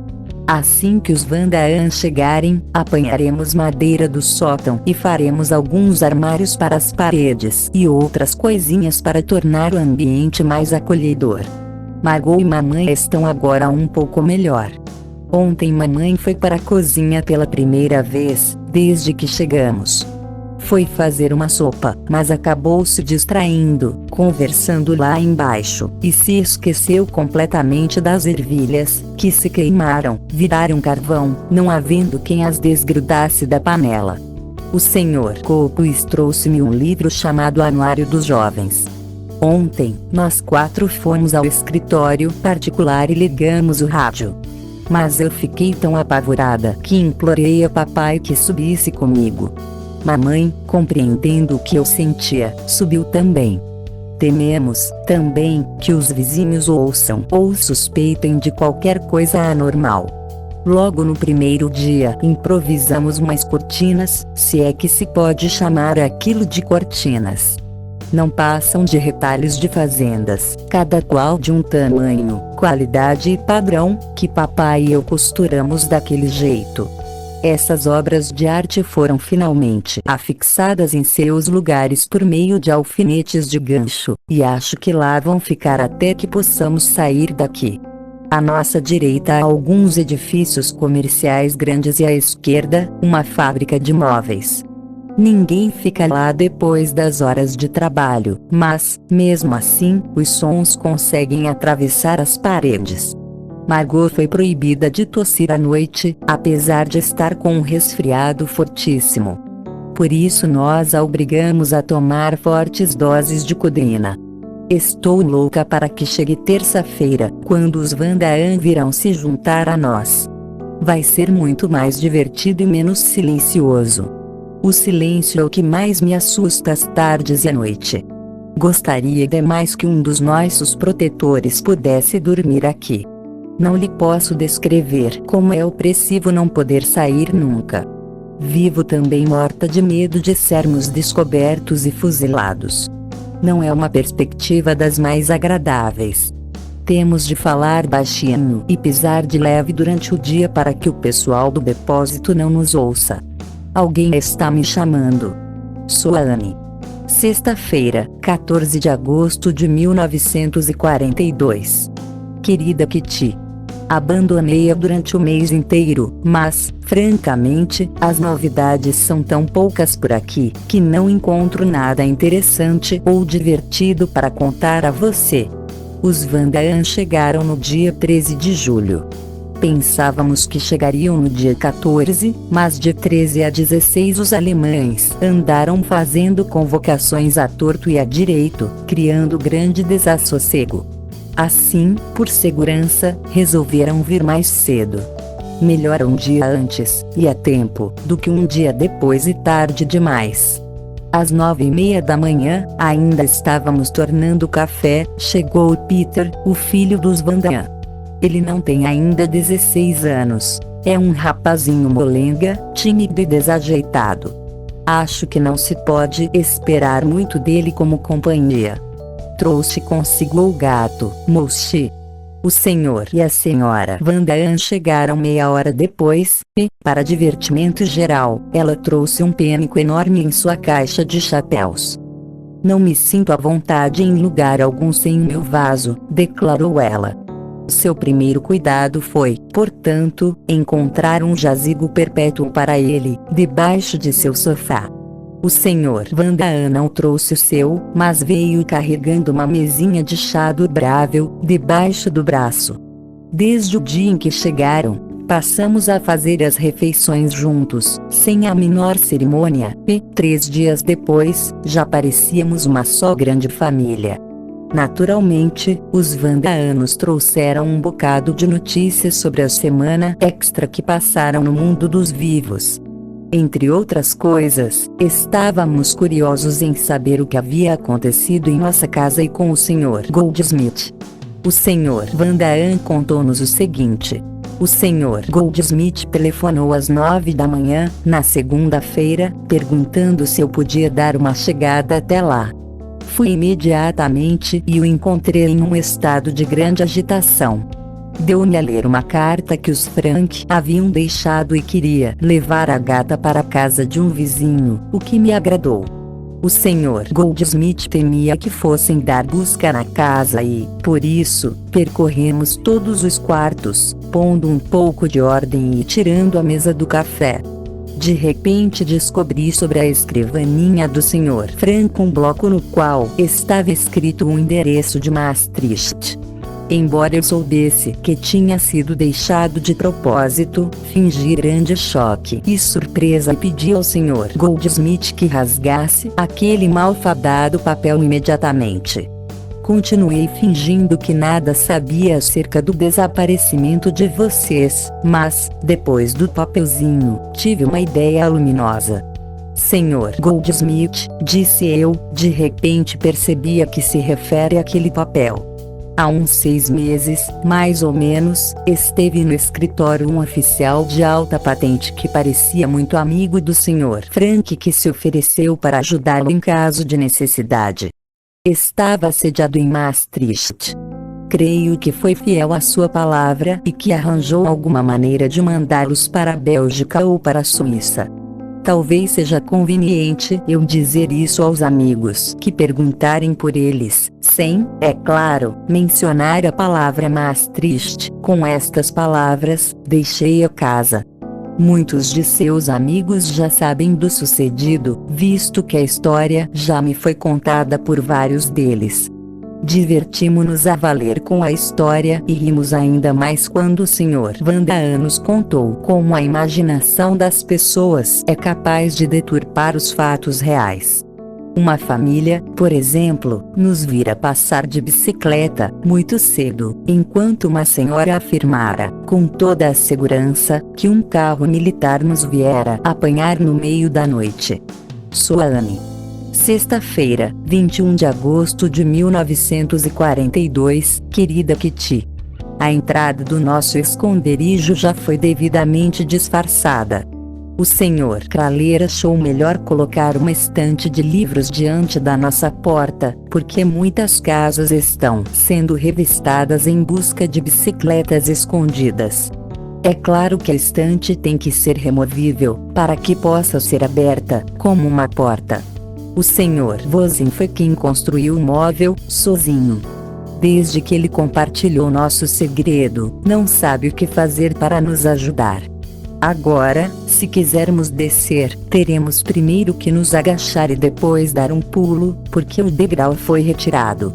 Assim que os Vandaan chegarem, apanharemos madeira do sótão e faremos alguns armários para as paredes e outras coisinhas para tornar o ambiente mais acolhedor. Margot e mamãe estão agora um pouco melhor. Ontem mamãe foi para a cozinha pela primeira vez, desde que chegamos. Foi fazer uma sopa, mas acabou se distraindo, conversando lá embaixo, e se esqueceu completamente das ervilhas, que se queimaram, viraram carvão, não havendo quem as desgrudasse da panela. O Sr. Copus trouxe-me um livro chamado Anuário dos Jovens. Ontem, nós 4 fomos ao escritório particular e ligamos o rádio. Mas eu fiquei tão apavorada que implorei a papai que subisse comigo. Mamãe, compreendendo o que eu sentia, subiu também. Tememos, também, que os vizinhos ouçam ou suspeitem de qualquer coisa anormal. Logo no primeiro dia, improvisamos umas cortinas, se é que se pode chamar aquilo de cortinas. Não passam de retalhos de fazendas, cada qual de um tamanho, qualidade e padrão, que papai e eu costuramos daquele jeito. Essas obras de arte foram finalmente afixadas em seus lugares por meio de alfinetes de gancho, e acho que lá vão ficar até que possamos sair daqui. À nossa direita há alguns edifícios comerciais grandes e à esquerda, uma fábrica de móveis. Ninguém fica lá depois das horas de trabalho, mas, mesmo assim, os sons conseguem atravessar as paredes. Margot foi proibida de tossir à noite, apesar de estar com um resfriado fortíssimo. Por isso nós a obrigamos a tomar fortes doses de codeína. Estou louca para que chegue terça-feira, quando os Vandaan virão se juntar a nós. Vai ser muito mais divertido e menos silencioso. O silêncio é o que mais me assusta às tardes e à noite. Gostaria demais que um dos nossos protetores pudesse dormir aqui. Não lhe posso descrever como é opressivo não poder sair nunca. Vivo também morta de medo de sermos descobertos e fuzilados. Não é uma perspectiva das mais agradáveis. Temos de falar baixinho e pisar de leve durante o dia para que o pessoal do depósito não nos ouça. Alguém está me chamando. Soane. Sexta-feira, 14 de agosto de 1942. Querida Kitty. Abandonei-a durante o mês inteiro, mas, francamente, as novidades são tão poucas por aqui, que não encontro nada interessante ou divertido para contar a você. Os Vandaan chegaram no dia 13 de julho. Pensávamos que chegariam no dia 14, mas de 13 a 16 os alemães andaram fazendo convocações à torto e à direito, criando grande desassossego. Assim, por segurança, resolveram vir mais cedo. Melhor um dia antes, e a tempo, do que um dia depois e tarde demais. Às 9:30 da manhã, ainda estávamos tornando café, chegou Peter, o filho dos Van Damme. Ele não tem ainda 16 anos. É um rapazinho molenga, tímido e desajeitado. Acho que não se pode esperar muito dele como companhia. Trouxe consigo o gato, Moshi. O senhor e a senhora Van Damme chegaram meia hora depois, e, para divertimento geral, ela trouxe um pênico enorme em sua caixa de chapéus. Não me sinto à vontade em lugar algum sem o meu vaso, declarou ela. Seu primeiro cuidado foi, portanto, encontrar um jazigo perpétuo para ele, debaixo de seu sofá. O senhor Van Damme não trouxe o seu, mas veio carregando uma mesinha de chá dobrável, debaixo do braço. Desde o dia em que chegaram, passamos a fazer as refeições juntos, sem a menor cerimônia, e, 3 dias depois, já parecíamos uma só grande família. Naturalmente, os Van Damme nos trouxeram um bocado de notícias sobre a semana extra que passaram no mundo dos vivos. Entre outras coisas, estávamos curiosos em saber o que havia acontecido em nossa casa e com o Sr. Goldsmith. O Sr. Van Damme contou-nos o seguinte. O Sr. Goldsmith telefonou às 9 da manhã, na segunda-feira, perguntando se eu podia dar uma chegada até lá. Fui imediatamente e o encontrei em um estado de grande agitação. Deu-me a ler uma carta que os Frank haviam deixado e queria levar a gata para a casa de um vizinho, o que me agradou. O Sr. Goldsmith temia que fossem dar busca na casa e, por isso, percorremos todos os quartos, pondo um pouco de ordem e tirando a mesa do café. De repente descobri sobre a escrivaninha do Sr. Frank um bloco no qual estava escrito o endereço de Maastricht. Embora eu soubesse que tinha sido deixado de propósito, fingi grande choque e surpresa e pedi ao Sr. Goldsmith que rasgasse aquele malfadado papel imediatamente. Continuei fingindo que nada sabia acerca do desaparecimento de vocês, mas, depois do papelzinho, tive uma ideia luminosa. Sr. Goldsmith, disse eu, de repente percebi a que se refere aquele papel. Há uns 6 meses, mais ou menos, esteve no escritório um oficial de alta patente que parecia muito amigo do Sr. Frank que se ofereceu para ajudá-lo em caso de necessidade. Estava sediado em Maastricht. Creio que foi fiel à sua palavra e que arranjou alguma maneira de mandá-los para a Bélgica ou para a Suíça. Talvez seja conveniente eu dizer isso aos amigos que perguntarem por eles, sem, é claro, mencionar a palavra Maastricht. Com estas palavras, deixei a casa. Muitos de seus amigos já sabem do sucedido, visto que a história já me foi contada por vários deles. Divertimos-nos a valer com a história e rimos ainda mais quando o Sr. Van Damme nos contou como a imaginação das pessoas é capaz de deturpar os fatos reais. Uma família, por exemplo, nos vira passar de bicicleta, muito cedo, enquanto uma senhora afirmara, com toda a segurança, que um carro militar nos viera apanhar no meio da noite. Soane. Sexta-feira, 21 de agosto de 1942, querida Kitty. A entrada do nosso esconderijo já foi devidamente disfarçada. O Sr. Kraler achou melhor colocar uma estante de livros diante da nossa porta, porque muitas casas estão sendo revistadas em busca de bicicletas escondidas. É claro que a estante tem que ser removível, para que possa ser aberta, como uma porta. O Sr. Vosin foi quem construiu o móvel, sozinho. Desde que ele compartilhou nosso segredo, não sabe o que fazer para nos ajudar. Agora, se quisermos descer, teremos primeiro que nos agachar e depois dar um pulo, porque o degrau foi retirado.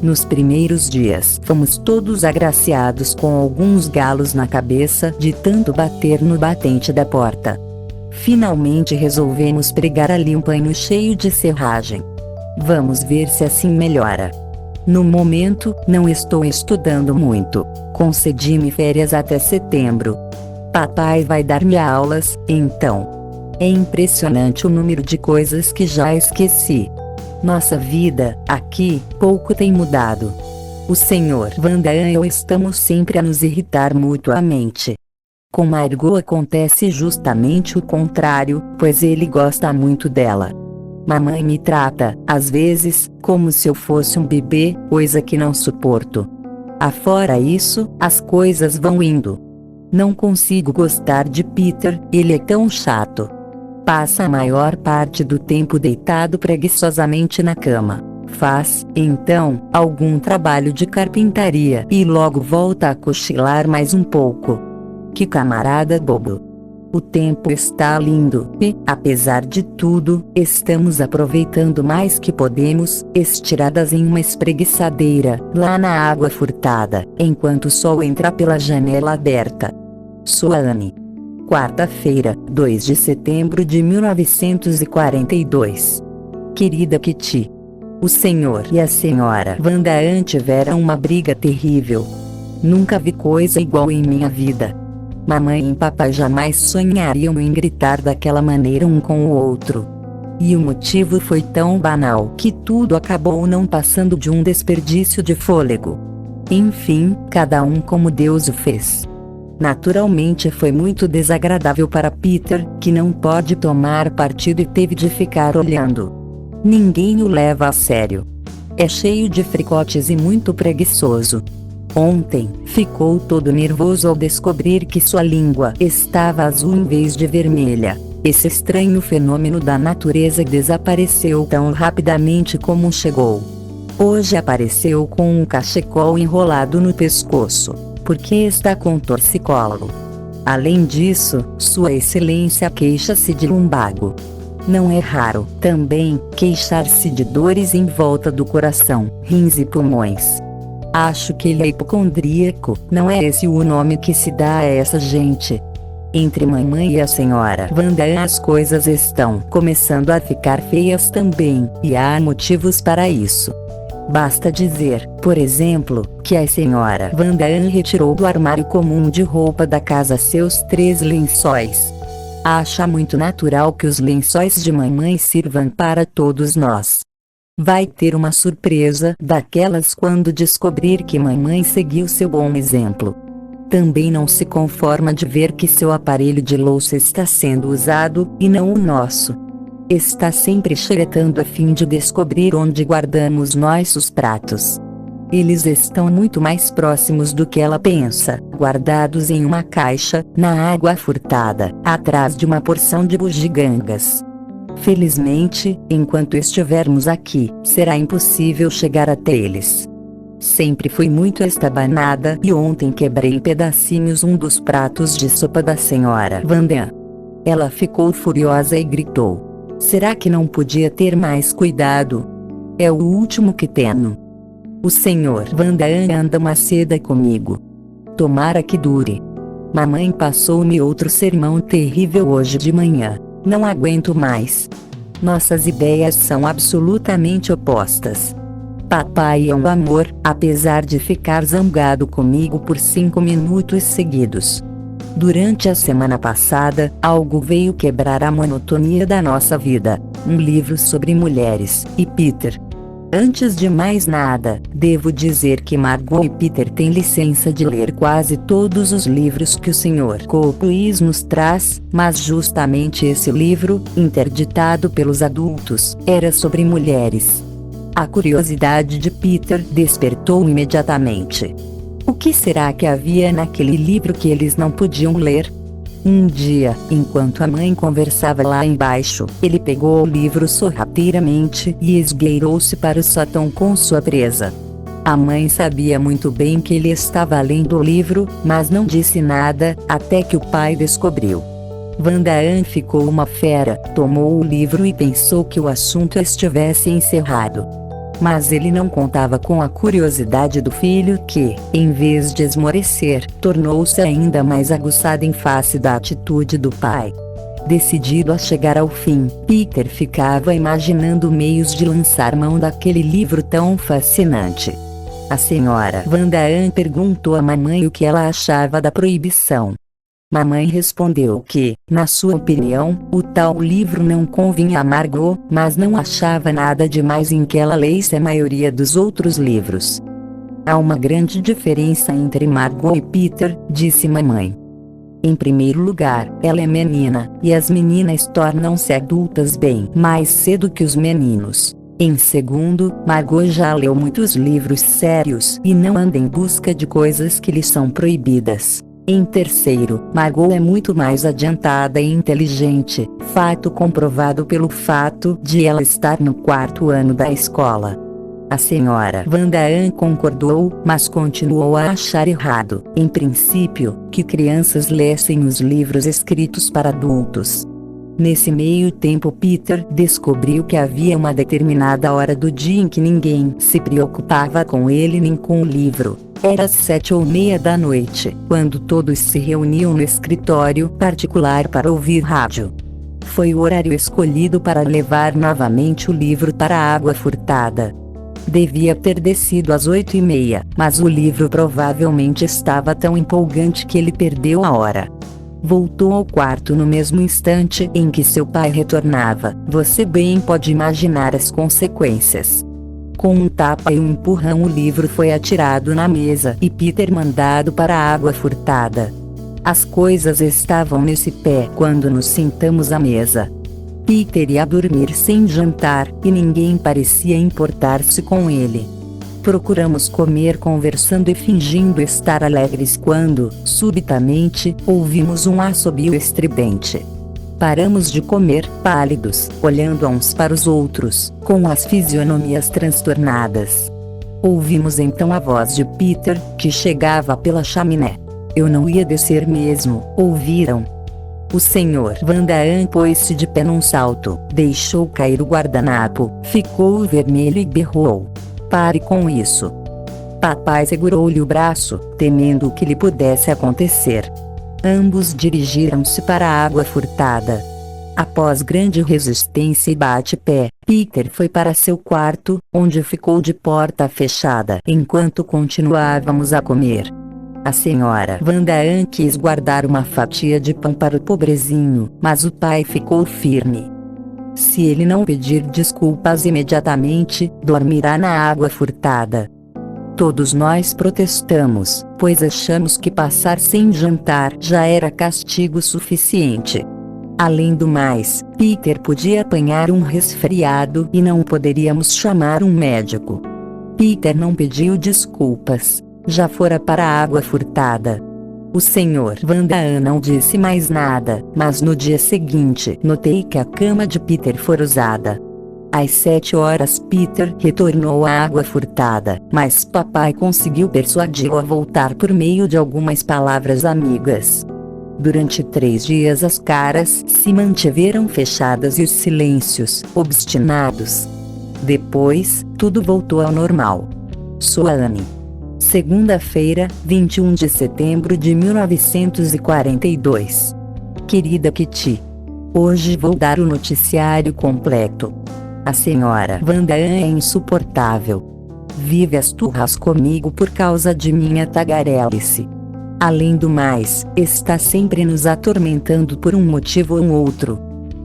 Nos primeiros dias, fomos todos agraciados com alguns galos na cabeça de tanto bater no batente da porta. Finalmente resolvemos pregar ali um pano cheio de serragem. Vamos ver se assim melhora. No momento, não estou estudando muito. Concedi-me férias até setembro. Papai vai dar-me aulas, então. É impressionante o número de coisas que já esqueci. Nossa vida, aqui, pouco tem mudado. O Sr. Vandahan e eu estamos sempre a nos irritar mutuamente. Com Margot acontece justamente o contrário, pois ele gosta muito dela. Mamãe me trata, às vezes, como se eu fosse um bebê, coisa que não suporto. Afora isso, as coisas vão indo. Não consigo gostar de Peter, ele é tão chato. Passa a maior parte do tempo deitado preguiçosamente na cama. Faz, então, algum trabalho de carpintaria e logo volta a cochilar mais um pouco. Que camarada bobo! O tempo está lindo e, apesar de tudo, estamos aproveitando mais que podemos, estiradas em uma espreguiçadeira, lá na água furtada, enquanto o sol entra pela janela aberta. Sua Anne. Quarta-feira, 2 de setembro de 1942. Querida Kitty. O senhor e a senhora Vandahan tiveram uma briga terrível. Nunca vi coisa igual em minha vida. Mamãe e papai jamais sonhariam em gritar daquela maneira um com o outro. E o motivo foi tão banal que tudo acabou não passando de um desperdício de fôlego. Enfim, cada um como Deus o fez. Naturalmente foi muito desagradável para Peter, que não pode tomar partido e teve de ficar olhando. Ninguém o leva a sério. É cheio de fricotes e muito preguiçoso. Ontem, ficou todo nervoso ao descobrir que sua língua estava azul em vez de vermelha. Esse estranho fenômeno da natureza desapareceu tão rapidamente como chegou. Hoje apareceu com um cachecol enrolado no pescoço, porque está com torcicolo. Além disso, Sua Excelência queixa-se de lumbago. Não é raro, também, queixar-se de dores em volta do coração, rins e pulmões. Acho que ele é hipocondríaco, não é esse o nome que se dá a essa gente? Entre mamãe e a senhora Vandahan as coisas estão começando a ficar feias também, e há motivos para isso. Basta dizer, por exemplo, que a senhora Vandahan retirou do armário comum de roupa da casa seus 3 lençóis. Acha muito natural que os lençóis de mamãe sirvam para todos nós. Vai ter uma surpresa daquelas quando descobrir que mamãe seguiu seu bom exemplo. Também não se conforma de ver que seu aparelho de louça está sendo usado, e não o nosso. Está sempre xeretando a fim de descobrir onde guardamos nossos pratos. Eles estão muito mais próximos do que ela pensa, guardados em uma caixa, na água furtada, atrás de uma porção de bugigangas. Felizmente, enquanto estivermos aqui, será impossível chegar até eles. Sempre fui muito estabanada e ontem quebrei em pedacinhos um dos pratos de sopa da senhora Vandahan. Ela ficou furiosa e gritou: será que não podia ter mais cuidado? É o último que tenho. O senhor Vandahan anda uma seda comigo. Tomara que dure. Mamãe passou-me outro sermão terrível hoje de manhã. Não aguento mais. Nossas ideias são absolutamente opostas. Papai é um amor, apesar de ficar zangado comigo por 5 minutos seguidos. Durante a semana passada, algo veio quebrar a monotonia da nossa vida. Um livro sobre mulheres, e Peter. Antes de mais nada, devo dizer que Margot e Peter têm licença de ler quase todos os livros que o Sr. Copeland nos traz, mas justamente esse livro, interditado pelos adultos, era sobre mulheres. A curiosidade de Peter despertou imediatamente. O que será que havia naquele livro que eles não podiam ler? Um dia, enquanto a mãe conversava lá embaixo, ele pegou o livro sorrateiramente e esgueirou-se para o sótão com sua presa. A mãe sabia muito bem que ele estava lendo o livro, mas não disse nada, até que o pai descobriu. Vandahan ficou uma fera, tomou o livro e pensou que o assunto estivesse encerrado. Mas ele não contava com a curiosidade do filho que, em vez de esmorecer, tornou-se ainda mais aguçada em face da atitude do pai. Decidido a chegar ao fim, Peter ficava imaginando meios de lançar mão daquele livro tão fascinante. A senhora Van Daan perguntou à mamãe o que ela achava da proibição. Mamãe respondeu que, na sua opinião, o tal livro não convinha a Margot, mas não achava nada demais em que ela lesse a maioria dos outros livros. Há uma grande diferença entre Margot e Peter, disse mamãe. Em primeiro lugar, ela é menina, e as meninas tornam-se adultas bem mais cedo que os meninos. Em segundo, Margot já leu muitos livros sérios e não anda em busca de coisas que lhe são proibidas. Em terceiro, Margot é muito mais adiantada e inteligente, fato comprovado pelo fato de ela estar no 4º ano da escola. A senhora Van Daan concordou, mas continuou a achar errado, em princípio, que crianças lessem os livros escritos para adultos. Nesse meio tempo Peter descobriu que havia uma determinada hora do dia em que ninguém se preocupava com ele nem com o livro. Era 7:30 da noite, quando todos se reuniam no escritório particular para ouvir rádio. Foi o horário escolhido para levar novamente o livro para a água furtada. Devia ter descido às 8:30, mas o livro provavelmente estava tão empolgante que ele perdeu a hora. Voltou ao quarto no mesmo instante em que seu pai retornava. Você bem pode imaginar as consequências. Com um tapa e um empurrão o livro foi atirado na mesa e Peter mandado para a água furtada. As coisas estavam nesse pé quando nos sentamos à mesa. Peter ia dormir sem jantar, e ninguém parecia importar-se com ele. Procuramos comer conversando e fingindo estar alegres quando, subitamente, ouvimos um assobio estridente. Paramos de comer, pálidos, olhando uns para os outros, com as fisionomias transtornadas. Ouvimos então a voz de Peter, que chegava pela chaminé. Eu não ia descer mesmo, ouviram? O senhor Van Daan pôs-se de pé num salto, deixou cair o guardanapo, ficou vermelho e berrou. Pare com isso. Papai segurou-lhe o braço, temendo o que lhe pudesse acontecer. Ambos dirigiram-se para a água furtada. Após grande resistência e bate-pé, Peter foi para seu quarto, onde ficou de porta fechada enquanto continuávamos a comer. A senhora Van Daan quis guardar uma fatia de pão para o pobrezinho, mas o pai ficou firme. Se ele não pedir desculpas imediatamente, dormirá na água furtada. Todos nós protestamos, pois achamos que passar sem jantar já era castigo suficiente. Além do mais, Peter podia apanhar um resfriado e não poderíamos chamar um médico. Peter não pediu desculpas. Já fora para a água furtada. O senhor Van Daan não disse mais nada, mas no dia seguinte notei que a cama de Peter fora usada. Às 7 horas Peter retornou à água furtada, mas papai conseguiu persuadi-lo a voltar por meio de algumas palavras amigas. Durante 3 dias as caras se mantiveram fechadas e os silêncios, obstinados. Depois, tudo voltou ao normal. Suane. Segunda-feira, 21 de setembro de 1942. Querida Kitty. Hoje vou dar o noticiário completo. A senhora Van Daan é insuportável. Vive as turras comigo por causa de minha tagarelice. Além do mais, está sempre nos atormentando por um motivo ou outro.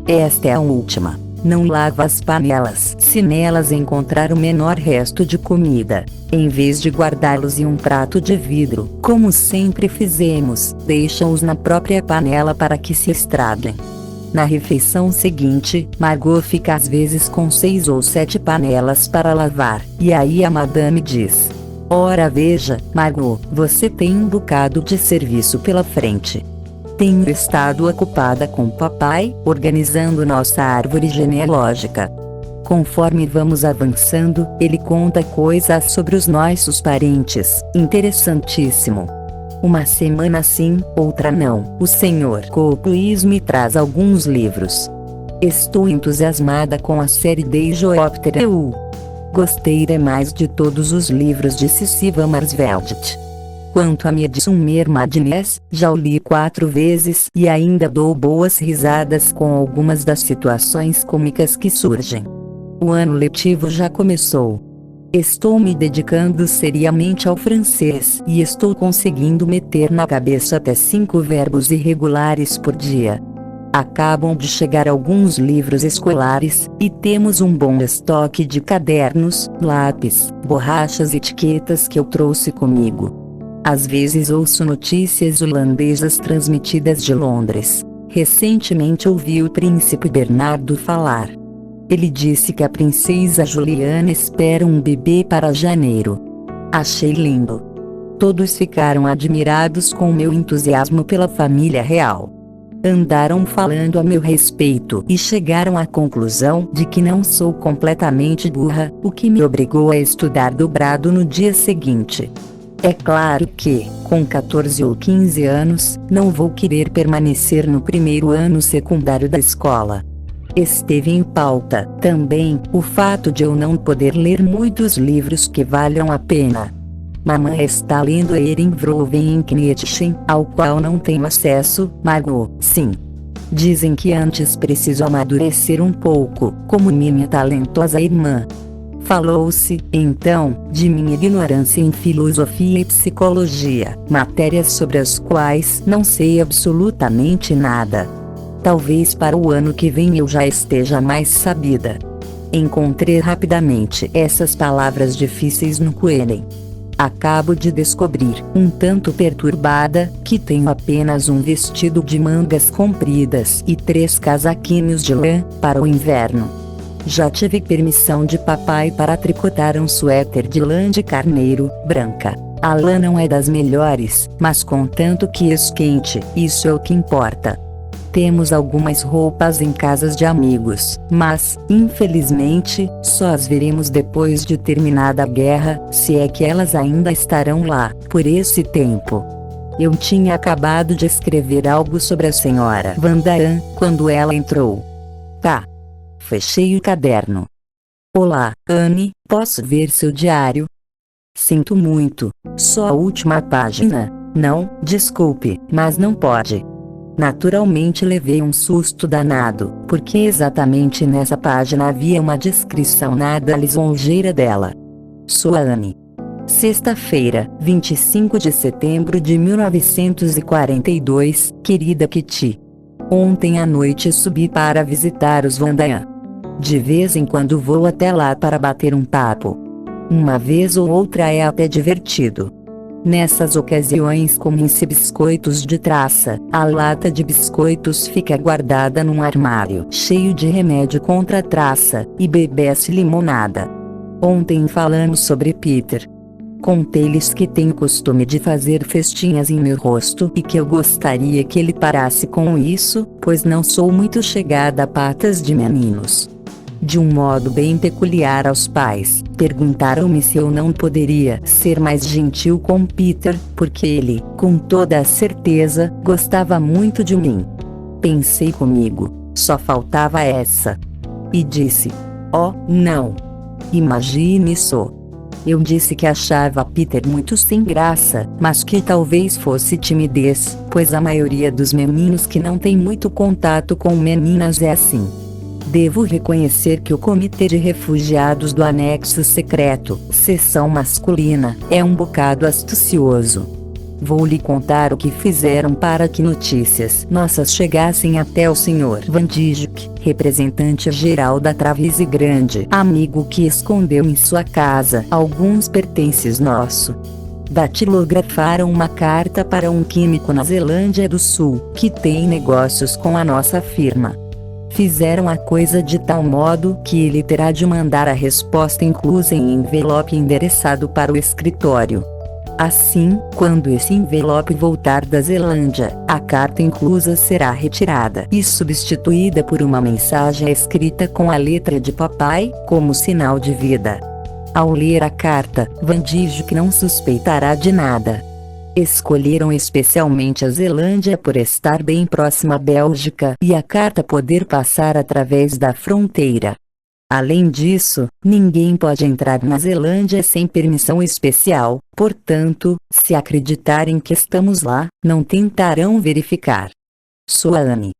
Esta é a última. Não lava as panelas se nelas encontrar o menor resto de comida. Em vez de guardá-los em um prato de vidro, como sempre fizemos, deixa-os na própria panela para que se estraguem. Na refeição seguinte, Margot fica às vezes com 6 ou 7 panelas para lavar, e aí a madame diz: ora veja, Margot, você tem um bocado de serviço pela frente. Tenho estado ocupada com papai, organizando nossa árvore genealógica. Conforme vamos avançando, ele conta coisas sobre os nossos parentes, interessantíssimo. Uma semana sim, outra não. O senhor Copuis me traz alguns livros. Estou entusiasmada com a série de Jooptera. Gostei demais de todos os livros de Cici van Marsveld. Quanto a Midsummer Madness, já o li 4 vezes e ainda dou boas risadas com algumas das situações cômicas que surgem. O ano letivo já começou. Estou me dedicando seriamente ao francês e estou conseguindo meter na cabeça até 5 verbos irregulares por dia. Acabam de chegar alguns livros escolares, e temos um bom estoque de cadernos, lápis, borrachas e etiquetas que eu trouxe comigo. Às vezes ouço notícias holandesas transmitidas de Londres. Recentemente ouvi o príncipe Bernardo falar. Ele disse que a princesa Juliana espera um bebê para janeiro. Achei lindo. Todos ficaram admirados com o meu entusiasmo pela família real. Andaram falando a meu respeito e chegaram à conclusão de que não sou completamente burra, o que me obrigou a estudar dobrado no dia seguinte. É claro que, com 14 ou 15 anos, não vou querer permanecer no primeiro ano secundário da escola. Esteve em pauta, também, o fato de eu não poder ler muitos livros que valham a pena. Mamãe está lendo Erin Vroven Knietchen, ao qual não tenho acesso, Margot, sim. Dizem que antes preciso amadurecer um pouco, como minha talentosa irmã. Falou-se, então, de minha ignorância em filosofia e psicologia, matérias sobre as quais não sei absolutamente nada. Talvez para o ano que vem eu já esteja mais sabida. Encontrei rapidamente essas palavras difíceis no Quellen. Acabo de descobrir, um tanto perturbada, que tenho apenas um vestido de mangas compridas e 3 casaquinhos de lã para o inverno. Já tive permissão de papai para tricotar um suéter de lã de carneiro, branca. A lã não é das melhores, mas contanto que esquente, isso é o que importa. Temos algumas roupas em casas de amigos, mas, infelizmente, só as veremos depois de terminada a guerra, se é que elas ainda estarão lá, por esse tempo. Eu tinha acabado de escrever algo sobre a senhora Van Damme, quando ela entrou. Fechei o caderno. Olá, Anne, posso ver seu diário? Sinto muito, só a última página. Não, desculpe, mas não pode. Naturalmente levei um susto danado, porque exatamente nessa página havia uma descrição nada lisonjeira dela. Sua Anne. Sexta-feira, 25 de setembro de 1942, querida Kitty. Ontem à noite subi para visitar os Van Damme. De vez em quando vou até lá para bater um papo. Uma vez ou outra é até divertido. Nessas ocasiões comem-se biscoitos de traça, a lata de biscoitos fica guardada num armário cheio de remédio contra a traça, e bebe-se limonada. Ontem falamos sobre Peter. Contei-lhes que tenho costume de fazer festinhas em meu rosto e que eu gostaria que ele parasse com isso, pois não sou muito chegada a patas de meninos. De um modo bem peculiar aos pais, perguntaram-me se eu não poderia ser mais gentil com Peter, porque ele, com toda a certeza, gostava muito de mim. Pensei comigo, só faltava essa. E disse: oh, não. Imagine isso. Eu disse que achava Peter muito sem graça, mas que talvez fosse timidez, pois a maioria dos meninos que não tem muito contato com meninas é assim. Devo reconhecer que o Comitê de Refugiados do Anexo Secreto, seção masculina, é um bocado astucioso. Vou lhe contar o que fizeram para que notícias nossas chegassem até o Sr. Van Dijk, representante geral da Travese Grande, amigo que escondeu em sua casa alguns pertences nossos. Datilografaram uma carta para um químico na Zelândia do Sul, que tem negócios com a nossa firma. Fizeram a coisa de tal modo que ele terá de mandar a resposta inclusa em envelope endereçado para o escritório. Assim, quando esse envelope voltar da Zelândia, a carta inclusa será retirada e substituída por uma mensagem escrita com a letra de papai, como sinal de vida. Ao ler a carta, Van Dijk não suspeitará de nada. Escolheram especialmente a Zelândia por estar bem próxima à Bélgica e a carta poder passar através da fronteira. Além disso, ninguém pode entrar na Zelândia sem permissão especial, portanto, se acreditarem que estamos lá, não tentarão verificar. Soane.